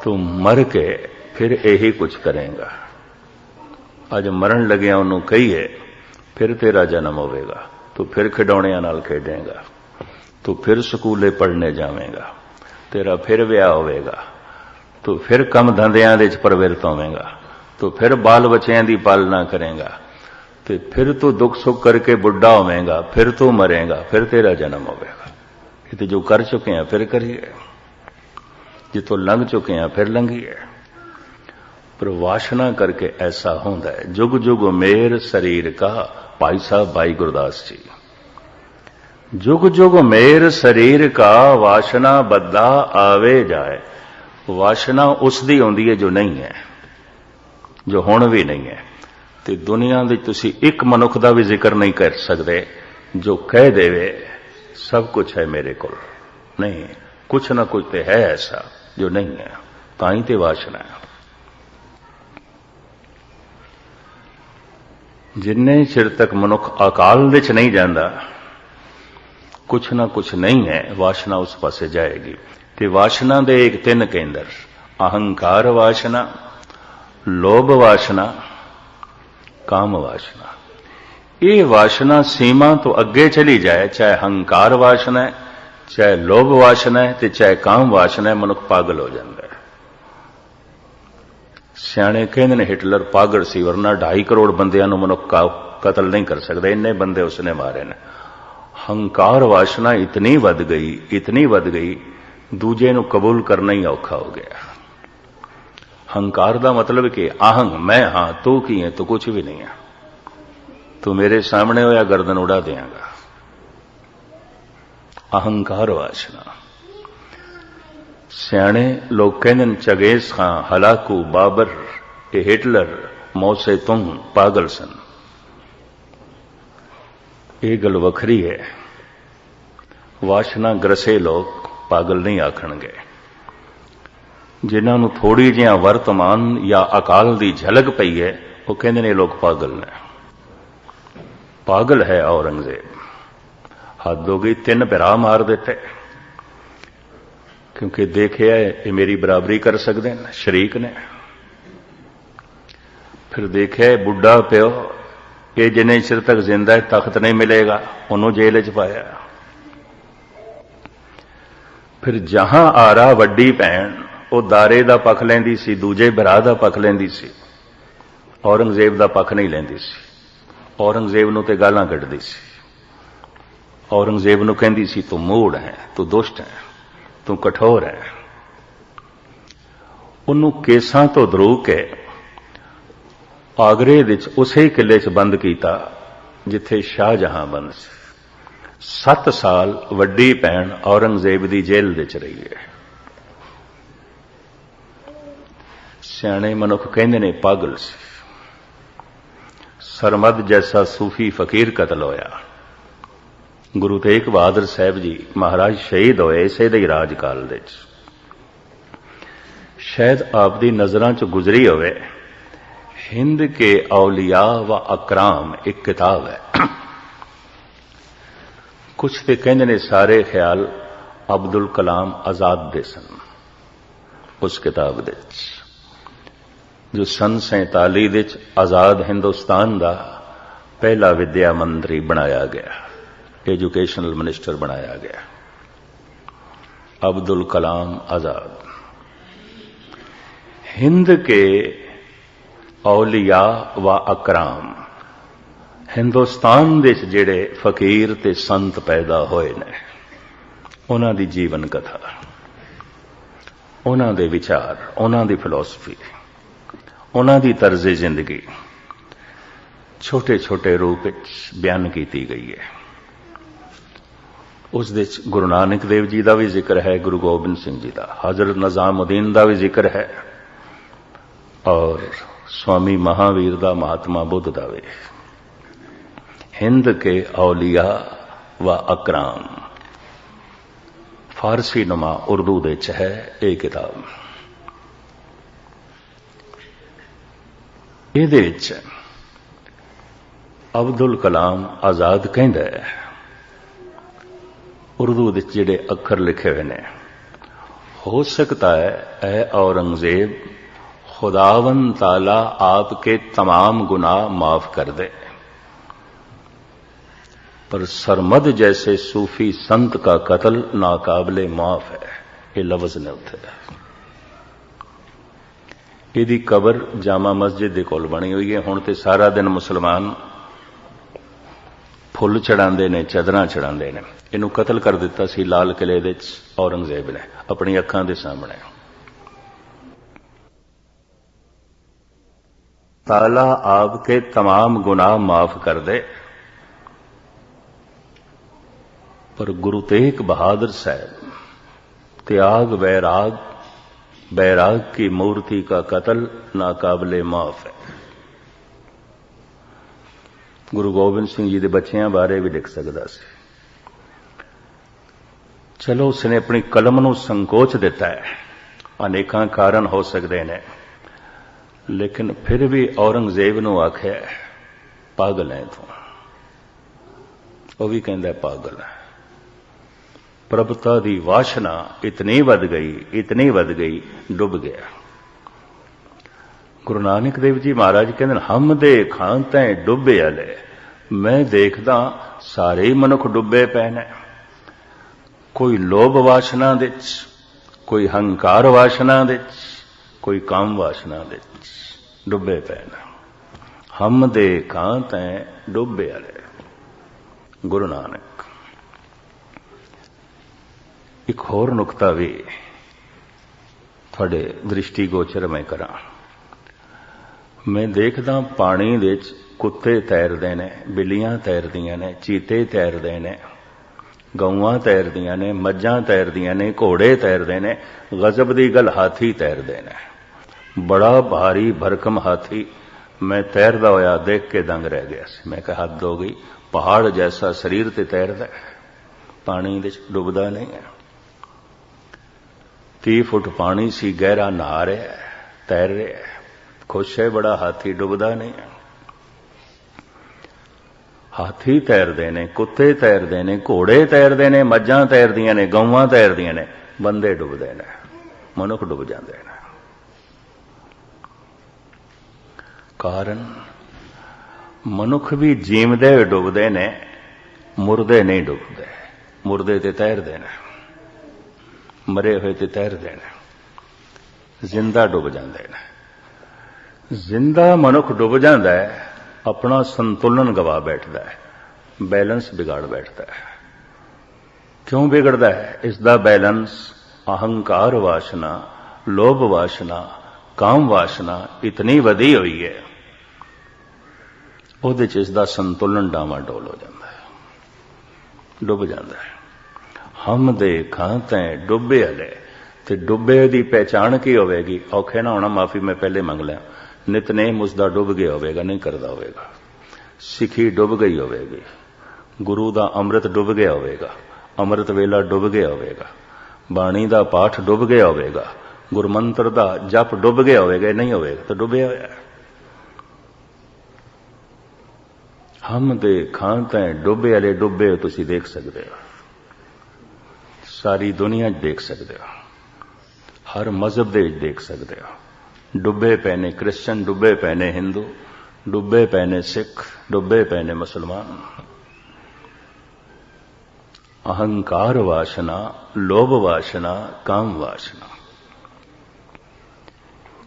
तू मर के फिर यही कुछ करेगा। अज मरण लग्या उन्हों कहीए फिर तेरा जन्म होवेगा, तू फिर खिडौणियां नाल खेडेगा, तू फिर स्कूले पढ़ने जावेगा, तेरा फिर विआह होवेगा, तू फिर कम धंधियां दे च प्रवृत्त होवेगा, तो फिर बाल बच्चों की पालना करेगा, तो फिर तू दुख सुख करके बुढ़ा होवेगा, फिर तू मरेगा, फिर तेरा जन्म होगा। ये तो जो कर चुके हैं फिर करिए, जितों लंघ चुके हैं फिर लंघिए। पर वासना करके ऐसा होता है। जुग जुग मेर शरीर का, भाई साहब भाई गुरदास जी, जुग जुग मेर शरीर का, वासना बद्दा आवे जाए। वासना उसदी आउंदी है जो नहीं है, जो हुण भी नहीं है। ते दुनिया दे तुसी एक मनुख दा भी जिक्र नहीं कर सकते जो कह देवे सब कुछ है मेरे को। नहीं, कुछ ना कुछ तो है ऐसा जो नहीं है, ताई ते वासना है। जिन्ने चिर तक मनुख अकाल विच नहीं जाता, कुछ ना कुछ नहीं है, वासना उस पासे जाएगी। ते वासना दे एक 3 केंद्र, अहंकार वासना, लोभ वासना, काम वासना। ये वासना सीमा तो अगे चली जाए, चाहे अहंकार वासना है, चाहे लोभ वासना है, ते चाहे काम वासना है, मनुख पागल हो जाता है। सियाणे कहते ने हिटलर पागल सी, वरना 2.5 करोड़ बंदियां नूं मनुख का कतल नहीं कर सकता, इन्ने बंदे उसने मारे ने। अहंकार वासना इतनी वध गई, इतनी वध गई, दूजे नूं कबूल करना ही औखा हो गया। अहंकार का मतलब कि आहंग मैं, हां तू की है, तो कुछ भी नहीं है, तू मेरे सामने होया गर्दन उड़ा देगा। अहंकार वासना। सियाणे लोग कहते चगेज खां, हलाकू, बाबर, हिटलर, मौसे तुंग पागल सन। ये गल वखरी है। वासना ग्रसे लोग पागल नहीं आखणगे। जिन्होंने थोड़ी जिहा वर्तमान या अकाल की झलक पई है, वो कहते ने लोग पागल ने। पागल है औरंगजेब, हद हो गई, 3 भरा मार देते, क्योंकि देखिए ये मेरी बराबरी कर सकते हैं, शरीक ने। फिर देखिए बुढ़ा प्यो, ये जिन्ने चिर तक जिंदा है तख्त नहीं मिलेगा, उन्होंने जेल च पाया। फिर जहां आ रहा वड्डी भैन, वो दारे का पक्ष लैंदी सी, दूजे भरा का पक्ष लैंदी सी, औरंगजेब का पक्ष नहीं लैंदी सी। औरंगजेब नूं ते गालां कढदी सी, औरंगजेब नूं कहंदी सी तू मूढ़ है, तू दुष्ट है, तू कठोर है। उन्हों केसां तो धरू के आगरे विच उसे किले च बंद किया जिथे शाहजहां बंद सी। 7 साल वड्डी भैन औरंगजेब की जेल विच रही है। सियाणे मनुख कहंदे ने पागल सी। सरमद जैसा सूफी फकीर कतल होया। गुरु तेग बहादुर साहब जी महाराज शहीद होए इसे दे राजकाल दे विच। शायद आपदी नज़रां च गुजरी होवे हिंद के औलिया व अकराम एक किताब है। कुछ ते कहंदे ने सारे ख्याल अब्दुल कलाम आजाद दे सन। उस किताब दे विच जो सन 47 दे विच आजाद हिंदुस्तान दा पहला विद्या मंत्री बनाया गया, एजुकेशनल मिनिस्टर बनाया गया, अब्दुल कलाम आजाद। हिंद के औलिया व अकराम हिंदुस्तान दे जेड़े फकीर ते संत पैदा होए ने उन्हां दी जीवन कथा, उन्हां दे विचार, उन्हां दी फिलोसफी, उन्हां दी तर्ज़े जिंदगी छोटे छोटे रूप विच बयान की गई है। उस दे गुरु नानक देव जी का भी जिक्र है, गुरु गोबिंद सिंह जी का, हजरत निजामुद्दीन का भी जिक्र है और स्वामी महावीर का, महात्मा बुद्ध का भी। हिंद के औलिया व अकराम फारसी नुमा उर्दू दे च है ये किताब। इहदे विच अब्दुल कलाम आजाद कहंदा है, उर्दू दे जिहड़े अखर लिखे हुए ने, हो सकता है ऐ औरंगजेब खुदावन ताला आपके तमाम गुनाह माफ कर दे, पर सरमद जैसे सूफी संत का कत्ल नाकाबिले माफ है। ये लफ्ज ने उत्थे इहदी कबर जामा मस्जिद दे कोल बनी हुई है। हुण ते सारा दिन मुसलमान फुल चढ़ाते ने, चादरां चढ़ाते ने। इनू कत्ल कर दिता सी लाल किले दे औरंगजेब ने अपनी अखां दे सामने। ताला आपके तमाम गुनाह माफ कर दे, पर गुरु तेग बहादुर साहब त्याग बैराग की मूर्ति का कत्ल नाकाबिले माफ है। गुरु गोबिंद सिंह जी के बच्चों बारे भी लिख सकता सी। चलो उसने अपनी कलम नूं संकोच दिता है, अनेकां कारण हो सकते हैं, लेकिन फिर भी औरंगजेब नूं आख्या पागल है तू। वह भी कहता पागल है। प्रभुता दी वासना इतनी वध गई डुब गया। गुरु नानक देव जी महाराज कहते हम देखा तैं डुबे आले, मैं देखदा सारे ही मनुख डुबे पे ने। कोई लोभ वासना दे, कोई हंकार वासना दे, कोई काम वासना दे डुबे पे ने। हम देखा तैं डुबे आले। गुरु नानक एक होर नुकता भी थोड़े दृष्टिगोचर मैं करा। मैं देखदा पानी दे कुत्ते तैरदे ने, बिल्लियां तैरदियां ने, चीते तैरदे ने, गऊआं तैरदियां ने, मज्जां तैरदियां ने, घोड़े तैरदे ने, गजब दी गल हाथी तैरदे ने। बड़ा भारी भरकम हाथी मैं तैरदा होया देख के दंग रह गया सी। मैं कहा हद हो गई, पहाड़ जैसा शरीर ते तैरदा पानी दे डुबदा नहीं है। 30 फुट पानी सी, गहरा नहा रहा है, तैर रहा है, खुश है बड़ा, हाथी डुबदा नहीं है। हाथी तैरदे ने, कुत्ते तैरदे ने, घोड़े तैरदे ने, मज्जां तैरदियां ने, गऊआं तैरदियां ने, बंदे डुबदे ने, मनुख डुब जाते हैं। कारण मनुख भी जीवदे डुबदे ने, मुर्दे नहीं डुबदे। मुर्दे ते तैरदे ने, मरे हुए ते तैरदे ने, जिंदा डुब जाते हैं। जिंदा मनुख डुब जाता है, अपना संतुलन गवा बैठता है, बैलेंस बिगाड़ बैठता है। क्यों बिगड़ता है? इसका बैलेंस अहंकार वासना, लोभ वासना, काम वासना इतनी वधी हुई है, उहदे च इसका संतुलन डावाडोल हो जाता है, डुब जाता है। हम देखा तैं डुबे हले, ते डुबे की पहचान की होगी? औखे ना होना, माफी मैं पहले मंग लिया, नितनेम उसका डुब गया होगा, नहीं करता होगा। ਸਿੱਖੀ ਡੁੱਬ ਗਈ ਹੋਵੇਗੀ, ਗੁਰੂ ਦਾ ਅੰਮ੍ਰਿਤ ਡੁੱਬ ਗਿਆ ਹੋਵੇਗਾ, ਅੰਮ੍ਰਿਤ ਵੇਲਾ ਡੁੱਬ ਗਿਆ ਹੋਵੇਗਾ, ਬਾਣੀ ਦਾ ਪਾਠ ਡੁੱਬ ਗਿਆ ਹੋਵੇਗਾ, ਗੁਰਮੰਤਰ ਦਾ ਜਪ ਡੁੱਬ ਗਿਆ ਹੋਵੇਗਾ। ਨਹੀਂ ਹੋਵੇਗਾ ਤਾਂ ਡੁੱਬਿਆ ਹੋਇਆ। ਹਮ ਦੇ ਖਾਂ ਤੈਂ ਡੁੱਬੇ ਵਾਲੇ ਡੁੱਬੇ ਹੋ, ਤੁਸੀਂ ਦੇਖ ਸਕਦੇ ਹੋ, ਸਾਰੀ ਦੁਨੀਆ 'ਚ ਦੇਖ ਸਕਦੇ ਹੋ, ਹਰ ਮਜ਼ਹਬ ਦੇ ਵਿੱਚ ਦੇਖ ਸਕਦੇ ਹੋ। ਡੁੱਬੇ ਪਏ ਨੇ ਕ੍ਰਿਸਚਨ, ਡੁੱਬੇ ਪਏ ਨੇ ਹਿੰਦੂ, ਡੁੱਬੇ ਪਏ ਨੇ ਸਿੱਖ, ਡੁੱਬੇ ਪਏ ਨੇ ਮੁਸਲਮਾਨ। ਅਹੰਕਾਰ ਵਾਸ਼ਨਾ, ਲੋਭ ਵਾਸ਼ਨਾ, ਕਾਮ ਵਾਸ਼ਨਾ।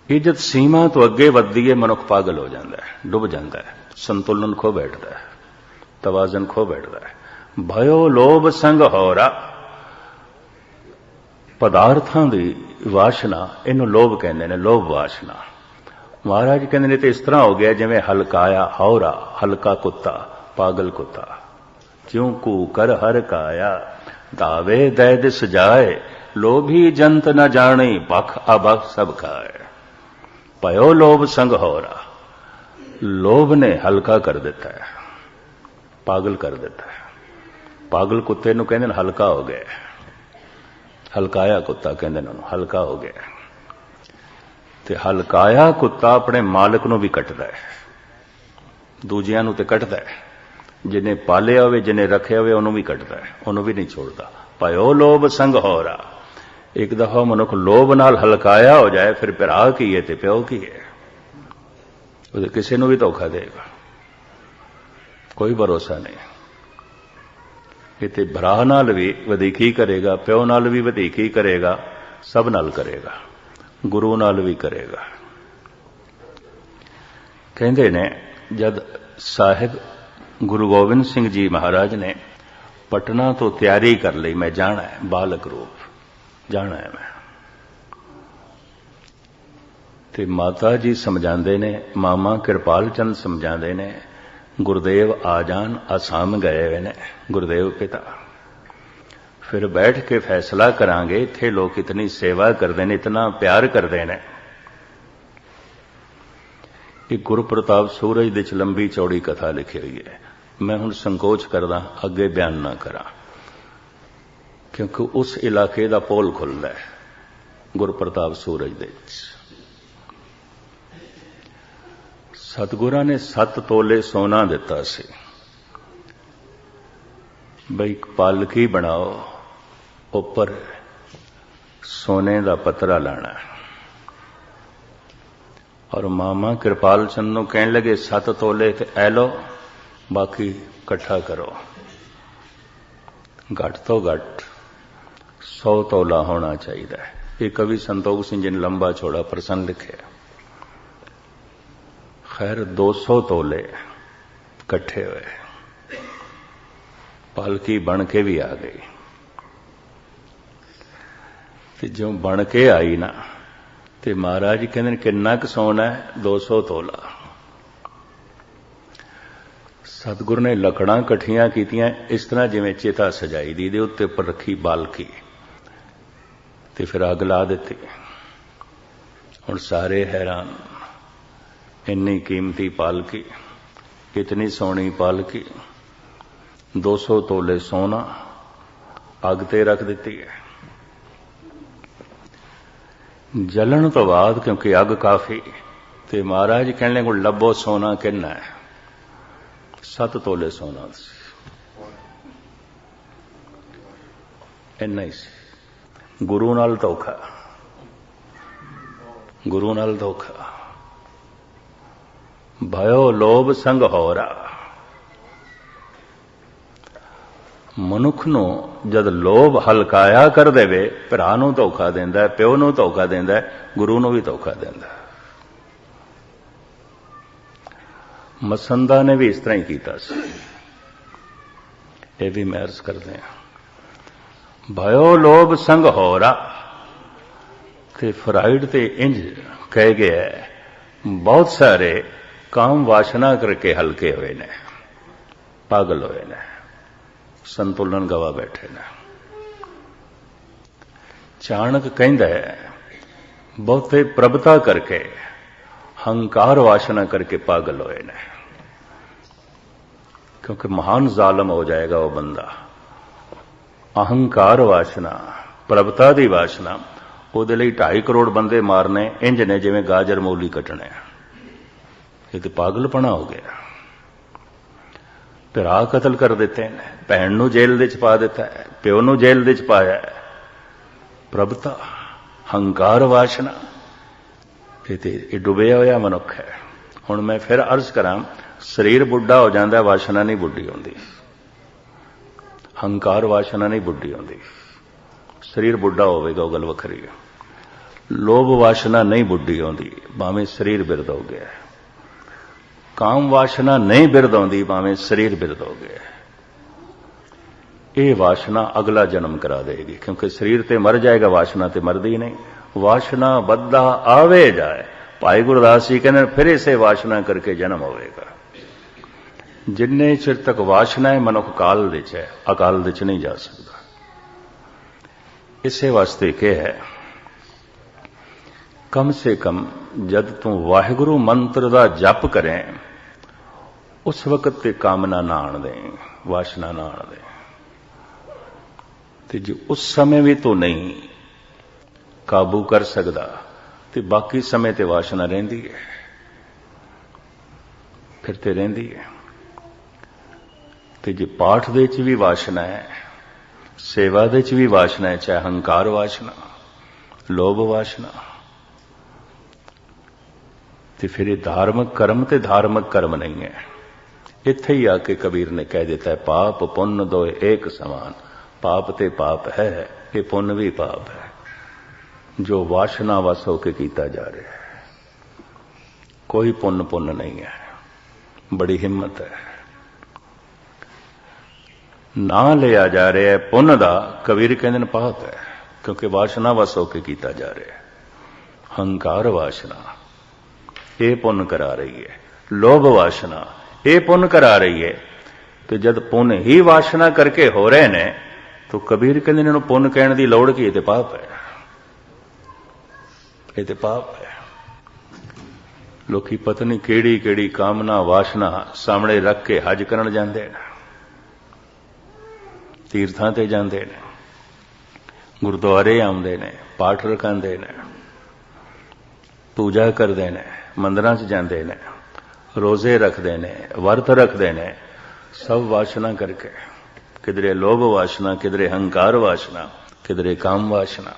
ਇਹ ਜਦ ਸੀਮਾ ਤੋਂ ਅੱਗੇ ਵੱਧਦੀ ਹੈ, ਮਨੁੱਖ ਪਾਗਲ ਹੋ ਜਾਂਦਾ ਹੈ, ਡੁੱਬ ਜਾਂਦਾ ਹੈ, ਸੰਤੁਲਨ ਖੋ ਬੈਠਦਾ ਹੈ, ਤਵਾਜ਼ਨ ਖੋ ਬੈਠਦਾ ਹੈ। ਭਇਓ ਲੋਭ ਸੰਗ ਹੋਰਾ, ਪਦਾਰਥਾਂ ਦੀ ਵਾਸ਼ਨਾ, ਇਹਨੂੰ ਲੋਭ ਕਹਿੰਦੇ ਨੇ, ਲੋਭ ਵਾਸ਼ਨਾ। ਮਹਾਰਾਜ ਕਹਿੰਦੇ ਨੇ ਤੇ ਇਸ ਤਰ੍ਹਾਂ ਹੋ ਗਿਆ ਜਿਵੇਂ ਹਲਕਾਇਆ ਹੌਰਾ, ਹਲਕਾ ਕੁੱਤਾ, ਪਾਗਲ ਕੁੱਤਾ। ਕਿਉਂ ਕੂ ਕਰ ਹਰ ਕਾਇਆ, ਦਾਵੇ ਦੈਦ ਸਜਾਏ, ਲੋਭੀ ਜੰਤ ਨ ਜਾਣੀ, ਭਖ ਅਭਖ ਸਭ ਖਾਏ। ਭਇਓ ਲੋਭ ਸੰਗ ਹੋਰਾ, ਲੋਭ ਨੇ ਹਲਕਾ ਕਰ ਦਿੱਤਾ ਹੈ, ਪਾਗਲ ਕਰ ਦਿੱਤਾ ਹੈ। ਪਾਗਲ ਕੁੱਤੇ ਨੂੰ ਕਹਿੰਦੇ ਨੇ ਹਲਕਾ ਹੋ ਗਿਆ, ਹਲਕਾਇਆ ਕੁੱਤਾ ਕਹਿੰਦੇ ਨੇ ਉਹਨੂੰ, ਹਲਕਾ ਹੋ ਗਿਆ। ਤੇ ਹਲਕਾਇਆ ਕੁੱਤਾ ਆਪਣੇ ਮਾਲਕ ਨੂੰ ਵੀ ਕੱਟਦਾ ਹੈ, ਦੂਜਿਆਂ ਨੂੰ ਤੇ ਕੱਟਦਾ ਹੈ, ਜਿਹਨੇ ਪਾਲਿਆ ਹੋਵੇ, ਜਿਹਨੇ ਰੱਖਿਆ ਹੋਵੇ, ਉਹਨੂੰ ਵੀ ਕੱਟਦਾ ਹੈ, ਉਹਨੂੰ ਵੀ ਨਹੀਂ ਛੋੜਦਾ। ਭਇਓ ਲੋਭ ਸੰਗ ਹੋਰਾ। ਇੱਕ ਦਫਾ ਮਨੁੱਖ ਲੋਭ ਨਾਲ ਹਲਕਾਇਆ ਹੋ ਜਾਏ, ਫਿਰ ਭਰਾ ਕੀ ਹੈ ਤੇ ਪਿਓ ਕੀ ਹੈ, ਉਹਦੇ ਕਿਸੇ ਨੂੰ ਵੀ ਧੋਖਾ ਦੇਗਾ, ਕੋਈ ਭਰੋਸਾ ਨਹੀਂ। ਇਹ ਤੇ ਭਰਾ ਨਾਲ ਵੀ ਵਧੀਕੀ ਕਰੇਗਾ, ਪਿਓ ਨਾਲ ਵੀ ਵਧੀਕੀ ਕਰੇਗਾ, ਸਭ ਨਾਲ ਕਰੇਗਾ, ਗੁਰੂ ਨਾਲ ਵੀ ਕਰੇਗਾ। ਕਹਿੰਦੇ ਨੇ ਜਦ ਸਾਹਿਬ ਗੁਰੂ ਗੋਬਿੰਦ ਸਿੰਘ ਜੀ ਮਹਾਰਾਜ ਨੇ ਪਟਨਾ ਤੋਂ ਤਿਆਰੀ ਕਰ ਲਈ, ਮੈਂ ਜਾਣਾ ਹੈ, ਬਾਲਕ ਰੂਪ ਜਾਣਾ ਹੈ ਮੈਂ, ਤੇ ਮਾਤਾ ਜੀ ਸਮਝਾਉਂਦੇ ਨੇ, ਮਾਮਾ ਕਿਰਪਾਲ ਚੰਦ ਸਮਝਾਉਂਦੇ ਨੇ, ਗੁਰਦੇਵ ਆ ਜਾਣ, ਅਸਾਮ ਗਏ ਹੋਏ ਨੇ ਗੁਰਦੇਵ ਪਿਤਾ, ਫਿਰ ਬੈਠ ਕੇ ਫੈਸਲਾ ਕਰਾਂਗੇ। ਇੱਥੇ ਲੋਕ ਇਤਨੀ ਸੇਵਾ ਕਰਦੇ ਨੇ, ਇਤਨਾ ਪਿਆਰ ਕਰਦੇ ਨੇ। ਇਹ ਗੁਰੂ ਪ੍ਰਤਾਪ ਸੂਰਜ ਦੇ ਚ ਲੰਬੀ ਚੌੜੀ ਕਥਾ ਲਿਖੀ ਹੋਈ ਹੈ, ਮੈਂ ਹੁਣ ਸੰਕੋਚ ਕਰਦਾ ਅੱਗੇ ਬਿਆਨ ਨਾ ਕਰਾਂ, ਕਿਉਂਕਿ ਉਸ ਇਲਾਕੇ ਦਾ ਪੋਲ ਖੁੱਲਦਾ ਹੈ ਗੁਰੂ ਪ੍ਰਤਾਪ ਸੂਰਜ ਦੇ ਵਿੱਚ। ਸਤਿਗੁਰਾਂ ਨੇ 7 ਤੋਲੇ ਸੋਨਾ ਦਿੱਤਾ ਸੀ, ਬਈ ਇੱਕ ਪਾਲਕੀ ਬਣਾਓ, ਉੱਪਰ ਸੋਨੇ ਦਾ ਪਤਰਾ ਲਾਣਾ। ਔਰ ਮਾਮਾ ਕਿਰਪਾਲ ਚੰਦ ਨੂੰ ਕਹਿਣ ਲੱਗੇ 7 ਤੋਲੇ ਤੇ ਐ ਲੋ, ਬਾਕੀ ਇਕੱਠਾ ਕਰੋ, ਘੱਟ ਤੋਂ ਘੱਟ 100 ਤੋਲਾ ਹੋਣਾ ਚਾਹੀਦਾ ਹੈ। ਇਹ ਕਵੀ ਸੰਤੋਖ ਸਿੰਘ ਜੀ ਨੇ ਲੰਬਾ ਚੌੜਾ ਪ੍ਰਸੰਗ ਲਿਖਿਆ। खैर 200 तोले इकट्ठे हुए, पालकी बन के भी आ गई। ते जो बन के आई ना, ते महाराज जी कहते किन्ना क सोना है? 200 तोला। सतगुरु ने लकड़ां कट्ठियां कीतियां इस तरह जिवें चिता सजाई दी, दे उत्ते उपर रखी बालकी, ते फिर अग ला दित्ती। हुण सारे हैरान, इन्नी कीमती पालकी, इतनी सोहनी पालकी, 200 तोले सोना अग ते रख दिती है। जलन तो बाद क्योंकि अग काफी, ते महाराज कहने को लभो सोना किन्ना है? 7 तोले सोना इन्ना ही सी। गुरु नाल धोखा, गुरु नाल धोखा। भयो लोभ संग होरा। मनुख नूं जद लोभ हलकाया कर देवे, भरा नूं धोखा देंदा है, प्यो नूं धोखा देंदा है, गुरु नूं भी धोखा देंदा है। मसंदा ने भी इस तरह ही कीता सी, ये भी मैं अर्ज करदे हां। भयो लोभ संग होरा, ते फ्राइड ते इंज कह गया है, बहुत सारे काम वासना करके हल्के हुए ने, पागल हुए ने, संतुलन गवा बैठे ने। चाणक कहंदा है, बहुते प्रभुता करके, हंकार वासना करके पागल हुए ने। क्योंकि महान जालम हो जाएगा वो बंदा। अहंकार वासना, प्रभुता दी वासना, ਉਹਦੇ ਲਈ 2.5 ਕਰੋੜ ਬੰਦੇ ਮਾਰਨੇ ਇੰਜ ਨੇ ਜਿਵੇਂ ਗਾਜਰ ਮੂਲੀ ਕੱਟਣੇ। ਇਹ ਤੇ ਪਾਗਲਪਣਾ ਹੋ ਗਿਆ। ਭਰਾ ਕਤਲ ਕਰ ਦਿੱਤੇ ਨੇ, ਭੈਣ ਨੂੰ ਜੇਲ੍ਹ ਦੇ ਚ ਪਾ ਦਿੱਤਾ ਹੈ, ਪਿਓ ਨੂੰ ਜੇਲ੍ਹ ਦੇ ਚ ਪਾਇਆ ਹੈ। ਪ੍ਰਭੁਤਾ, ਹੰਕਾਰ ਵਾਸਨਾ, ਇਹ ਡੁੱਬਿਆ ਹੋਇਆ ਮਨੁੱਖ ਹੈ। ਹੁਣ ਮੈਂ ਫਿਰ ਅਰਜ਼ ਕਰਾਂ, ਸਰੀਰ ਬੁੱਢਾ ਹੋ ਜਾਂਦਾ, ਵਾਸਨਾ ਨਹੀਂ ਬੁੱਢੀ ਹੁੰਦੀ। ਹੰਕਾਰ ਵਾਸਨਾ ਨਹੀਂ ਬੁੱਢੀ ਹੁੰਦੀ। ਸਰੀਰ ਬੁੱਢਾ ਹੋਵੇਗਾ ਉਹ ਗੱਲ ਵੱਖਰੀ ਹੈ। ਲੋਭ ਵਾਸਨਾ ਨਹੀਂ ਬੁੱਢੀ ਆਉਂਦੀ ਭਾਵੇਂ ਸਰੀਰ ਬਿਰਧ ਹੋ ਗਿਆ। ਕਾਮ ਵਾਸਨਾ ਨਹੀਂ ਬਿਰਧ ਆਉਂਦੀ ਭਾਵੇਂ ਸਰੀਰ ਬਿਰਧ ਹੋ ਗਿਆ। ਇਹ ਵਾਸਨਾ ਅਗਲਾ ਜਨਮ ਕਰਾ ਦੇਗੀ, ਕਿਉਂਕਿ ਸਰੀਰ ਤੇ ਮਰ ਜਾਏਗਾ, ਵਾਸਨਾ ਤੇ ਮਰਦੀ ਨਹੀਂ। ਵਾਸਨਾ ਬੱਧਾ ਆਵੇ ਜਾਏ। ਭਾਈ ਗੁਰਦਾਸ ਜੀ ਕਹਿੰਦੇ ਫਿਰ ਇਸੇ ਵਾਸਨਾ ਕਰਕੇ ਜਨਮ ਹੋਵੇਗਾ। ਜਿੰਨੇ ਚਿਰ ਤੱਕ ਵਾਸਨਾ ਹੈ ਮਨੁੱਖ ਕਾਲ ਵਿੱਚ ਹੈ, ਅਕਾਲ ਵਿੱਚ ਨਹੀਂ ਜਾ ਸਕਦਾ। ਇਸੇ ਵਾਸਤੇ ਕਿਹਾ ਹੈ, ਕਮ ਸੇ ਕਮ ਜਦ ਤੂੰ ਵਾਹਿਗੁਰੂ ਮੰਤਰ ਦਾ ਜਪ ਕਰੇ ਉਸ ਵਕਤ ਤੇ ਕਾਮਨਾ ਨਾ ਆਣ ਦੇ, ਵਾਸਨਾ ਨਾ ਆਣ ਦੇ। ਤੇ ਜੇ ਉਸ ਸਮੇਂ ਵੀ ਤੂੰ ਨਹੀਂ ਕਾਬੂ ਕਰ ਸਕਦਾ ਤੇ ਬਾਕੀ ਸਮੇਂ ਤੇ ਵਾਸਨਾ ਰਹਿੰਦੀ ਹੈ, ਫਿਰ ਤੇ ਰਹਿੰਦੀ ਹੈ। ਤੇ ਜੇ ਪਾਠ ਦੇ ਵਿੱਚ ਵੀ ਵਾਸਨਾ ਹੈ, ਸੇਵਾ ਦੇ ਵਿੱਚ ਵੀ ਵਾਸਨਾ ਹੈ, ਚਾਹੇ ਹੰਕਾਰ ਵਾਸਨਾ, ਲੋਭ ਵਾਸਨਾ, ਤੇ ਫਿਰ ਇਹ ਧਾਰਮਿਕ ਕਰਮ ਤੇ ਧਾਰਮਿਕ ਕਰਮ ਨਹੀਂ ਹੈ। ਇੱਥੇ ਹੀ ਆ ਕੇ ਕਬੀਰ ਨੇ ਕਹਿ ਦਿੱਤਾ ਹੈ, ਪਾਪ ਪੁੰਨ ਦੋਏ ਏਕ ਸਮਾਨ। ਪਾਪ ਤੇ ਪਾਪ ਹੈ, ਇਹ ਪੁੰਨ ਵੀ ਪਾਪ ਹੈ ਜੋ ਵਾਸਨਾ ਵਸ ਹੋ ਕੇ ਕੀਤਾ ਜਾ ਰਿਹਾ ਹੈ। ਕੋਈ ਪੁੰਨ ਨਹੀਂ ਹੈ। ਬੜੀ ਹਿੰਮਤ ਹੈ। ਨਾ ਲਿਆ ਜਾ ਰਿਹਾ ਹੈ ਪੁੰਨ ਦਾ, ਕਬੀਰ ਕਹਿੰਦੇ ਨੇ ਪਾਪ ਹੈ, ਕਿਉਂਕਿ ਵਾਸਨਾ ਵਸ ਹੋ ਕੇ ਕੀਤਾ ਜਾ ਰਿਹਾ ਹੈ। ਹੰਕਾਰ ਵਾਸਨਾ ਇਹ ਪੁੰਨ ਕਰਾ ਰਹੀ ਹੈ, ਲੋਭ ਵਾਸਨਾ ਇਹ ਪੁੰਨ ਕਰਾ ਰਹੀ ਹੈ। ਤੇ ਜਦ ਪੁੰਨ ਹੀ ਵਾਸਨਾ ਕਰਕੇ ਹੋ ਰਹੇ ਨੇ ਤਾਂ ਕਬੀਰ ਕਹਿੰਦੇ ਨੇ ਇਹਨੂੰ ਪੁੰਨ ਕਹਿਣ ਦੀ ਲੋੜ ਕੀ? ਇਹ ਤੇ ਪਾਪ ਹੈ, ਇਹ ਤੇ ਪਾਪ ਹੈ। ਲੋਕੀ ਪਤਾ ਨਹੀਂ ਕਿਹੜੀ ਕਿਹੜੀ ਕਾਮਨਾ ਵਾਸਨਾ ਸਾਹਮਣੇ ਰੱਖ ਕੇ ਹਜ ਕਰਨ ਜਾਂਦੇ ਨੇ, ਤੀਰਥਾਂ ਤੇ ਜਾਂਦੇ ਨੇ, ਗੁਰਦੁਆਰੇ ਆਉਂਦੇ ਨੇ, ਪਾਠ ਰਖਾਉਂਦੇ ਨੇ, ਪੂਜਾ ਕਰਦੇ ਨੇ, ਮੰਦਰਾਂ 'ਚ ਜਾਂਦੇ ਨੇ, ਰੋਜ਼ੇ ਰੱਖਦੇ ਨੇ, ਵਰਤ ਰੱਖਦੇ ਨੇ, ਸਭ ਵਾਸਨਾ ਕਰਕੇ। ਕਿਧਰੇ ਲੋਭ ਵਾਸਨਾ, ਕਿਧਰੇ ਹੰਕਾਰ ਵਾਸਨਾ, ਕਿਧਰੇ ਕਾਮ ਵਾਸਨਾ।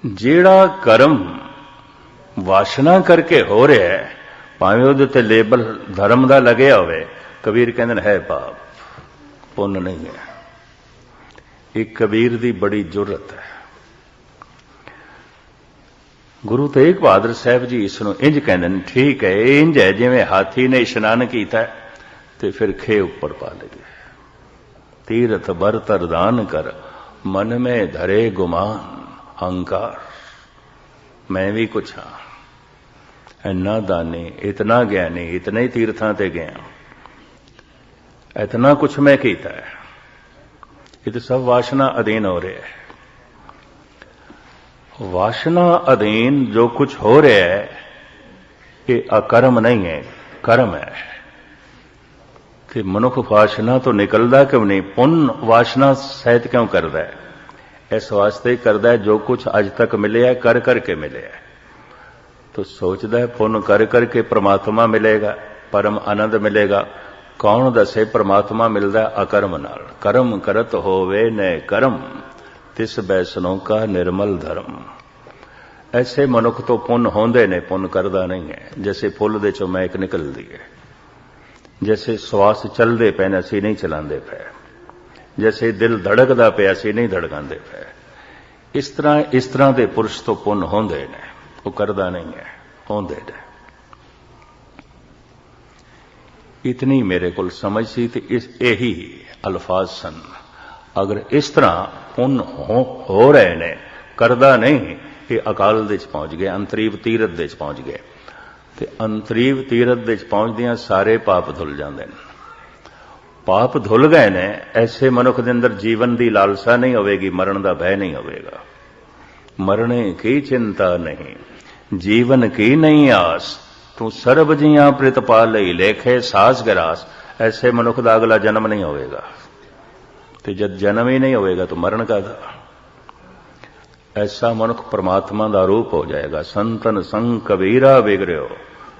ਜਿਹੜਾ ਕਰਮ ਵਾਸਨਾ ਕਰਕੇ ਹੋ ਰਿਹਾ ਹੈ, ਭਾਵੇਂ ਉਹਦੇ ਉੱਤੇ ਲੇਬਲ ਧਰਮ ਦਾ ਲੱਗਿਆ ਹੋਵੇ, ਕਬੀਰ ਕਹਿੰਦੇ ਨੇ ਹੈ ਪਾਪ, ਪੁੰਨ ਨਹੀਂ ਹੈ। ਇਹ ਕਬੀਰ ਦੀ ਬੜੀ ਜ਼ੁਰਤ ਹੈ। ਗੁਰੂ ਤੇਗ ਬਹਾਦਰ ਸਾਹਿਬ ਜੀ ਇਸ ਨੂੰ ਇੰਜ ਕਹਿੰਦੇ ਨੇ, ਠੀਕ ਹੈ, ਇੰਜ ਹੈ ਜਿਵੇਂ ਹਾਥੀ ਨੇ ਇਸ਼ਨਾਨ ਕੀਤਾ ਤੇ ਫਿਰ ਖੇ ਉੱਪਰ ਪਾ ਲਏ। ਤੀਰਥ ਬਰਤਰ ਦਾਨ ਕਰ, ਮਨ ਮੇਂ ਧਰੇ ਗੁਮਾਨ ਹੰਕਾਰ। ਮੈਂ ਵੀ ਕੁਛ ਹਾਂ, ਇੰਨਾ ਦਾਨੀ, ਇਤਨਾ ਗਿਆਨੀ, ਇਤਨੇ ਤੀਰਥਾਂ ਤੇ ਗਿਆ, इतना कुछ मैं कीता है। ये तो सब वासना अधीन हो रहा है। वासना अधीन जो कुछ हो रहा है ये अकर्म नहीं है, कर्म है। कि मनुख वासना तो निकलता क्यों नहीं, पुण्य वासना सहित क्यों करता है? इस वास्ते करता है जो कुछ अज तक मिले है कर करके मिले है, तो सोचता है पुण्य कर करके परमात्मा मिलेगा, परम आनंद मिलेगा। कौन दसे परमात्मा मिलता है? अकर्म नाल। कर्म करत होवे न कर्म, तिस बैसनों का निर्मल धर्म। ऐसे मनुख तो पुण्य होंदे ने, पुण्य करदा नहीं है। जैसे फुल दे चों महक निकलदी है, जैसे श्वास चलदे पे ने असीं नहीं चलांदे पे, जैसे दिल धड़कदा पे असीं नहीं धड़कांदे पे, इस तरह दे पुरुष तो पुण्य होंदे ने, वो करदा नहीं है, होंदे ने। इतनी मेरे को समझ सी ते इस यही अल्फाज सन। अगर इस तरह पुण्य हो रहे ने, करदा नहीं, ये अकाल दे च पहुंच गए, अंतरीव तीरथ दे च पहुंच गए। ते अंतरीव तीरथ दे च पहुंचदियां सारे पाप धुल जाते हैं। पाप धुल गए ने, ऐसे मनुख दे अंदर जीवन की लालसा नहीं होगी, मरण का भय नहीं होगा। मरने की चिंता नहीं, जीवन की नहीं आस, तू सर्ब जियां प्रतिपालई लेखे सास गरास। ऐसे मनुख का अगला जन्म नहीं होगा। तो जब जन्म ही नहीं होगा तो मरण का ऐसा मनुख परमात्मा का रूप हो जाएगा। संतन संग कबीरा बिगड़ियो,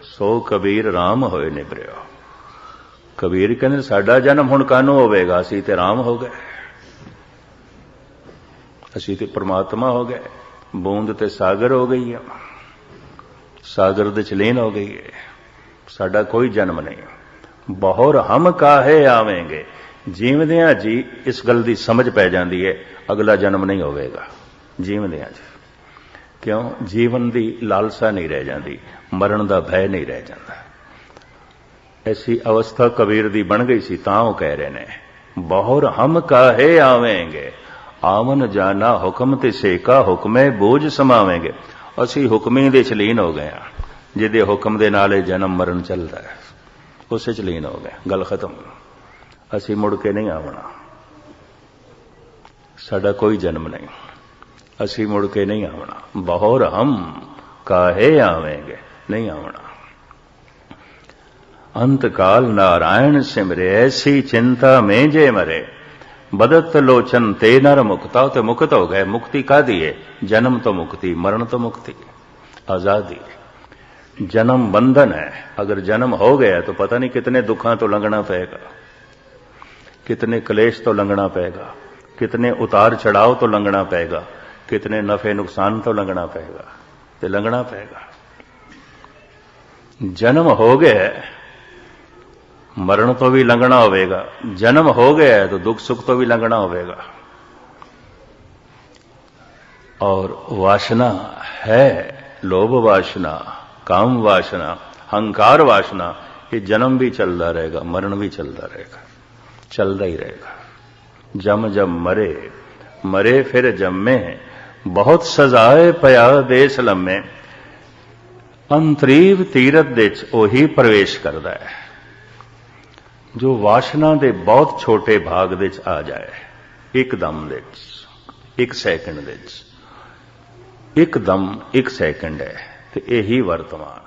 सो कबीर राम होए निबरियो। कबीर कहते साडा जन्म हुण कानू होवेगा, असीं ते राम हो गए, असीं ते परमात्मा हो गए। बूंद ते सागर हो गई है, सागर दे च लीन हो गई है। साडा कोई जन्म नहीं। बहुर हम काहे आवेंगे। जीवदियां जी इस गल की समझ पै जाती है, अगला जन्म नहीं होवेगा जीवदियां जी। क्यों? जीवन की लालसा नहीं रह जाती, मरण का भय नहीं रह जाता। ऐसी अवस्था कबीर दी बन गई सी, तां वो कह रहे ने बहुर हम काहे आवेंगे, आवन जाना हुक्म ते सेका, हुक्मे बोझ समावेंगे। असी हुक्मी दे च लीन हो गए हैं, जिहदे हुक्म दे नाल जन्म मरण चलता है, उस च लीन हो गए। गल खत्म। असी मुड़ के नहीं आवना, साडा कोई जन्म नहीं, असी मुड़ के नहीं आवना। बहुर हम काहे आवेंगे, नहीं आवना। अंत काल नारायण सिमरे, ऐसी चिंता में जे मरे। बदत लोचन ते नर मुक्ता, तो मुक्त हो गए। मुक्ति का दी है? जन्म तो मुक्ति, मरण तो मुक्ति, आजादी। जन्म बंधन है। अगर जन्म हो गया तो पता नहीं कितने दुखों तो लंघना पड़ेगा, कितने क्लेश तो लंघना पड़ेगा, कितने उतार चढ़ाव तो लंघना पड़ेगा, कितने नफे नुकसान तो लंघना पड़ेगा, तो लंघना पड़ेगा। जन्म हो गया, मरण तो भी लंघना होगा। जन्म हो गया है तो दुख सुख तो भी लंघना होगा। और वासना है, लोभ वासना, काम वासना, अहंकार वासना, ये जन्म भी चलता रहेगा, मरण भी चलता रहेगा, चलता ही रहेगा। जम जम मरे, मरे फिर जम्मे, बहुत सजाए पया देश लम्मे। अंतरीव तीरथ दे च ओही प्रवेश करता है जो वासना दे बहुत छोटे भाग दे च आ जाए, एकदम दे च, एक सैकंड दे च, एकदम एक सैकंड है, तो यही वर्तमान।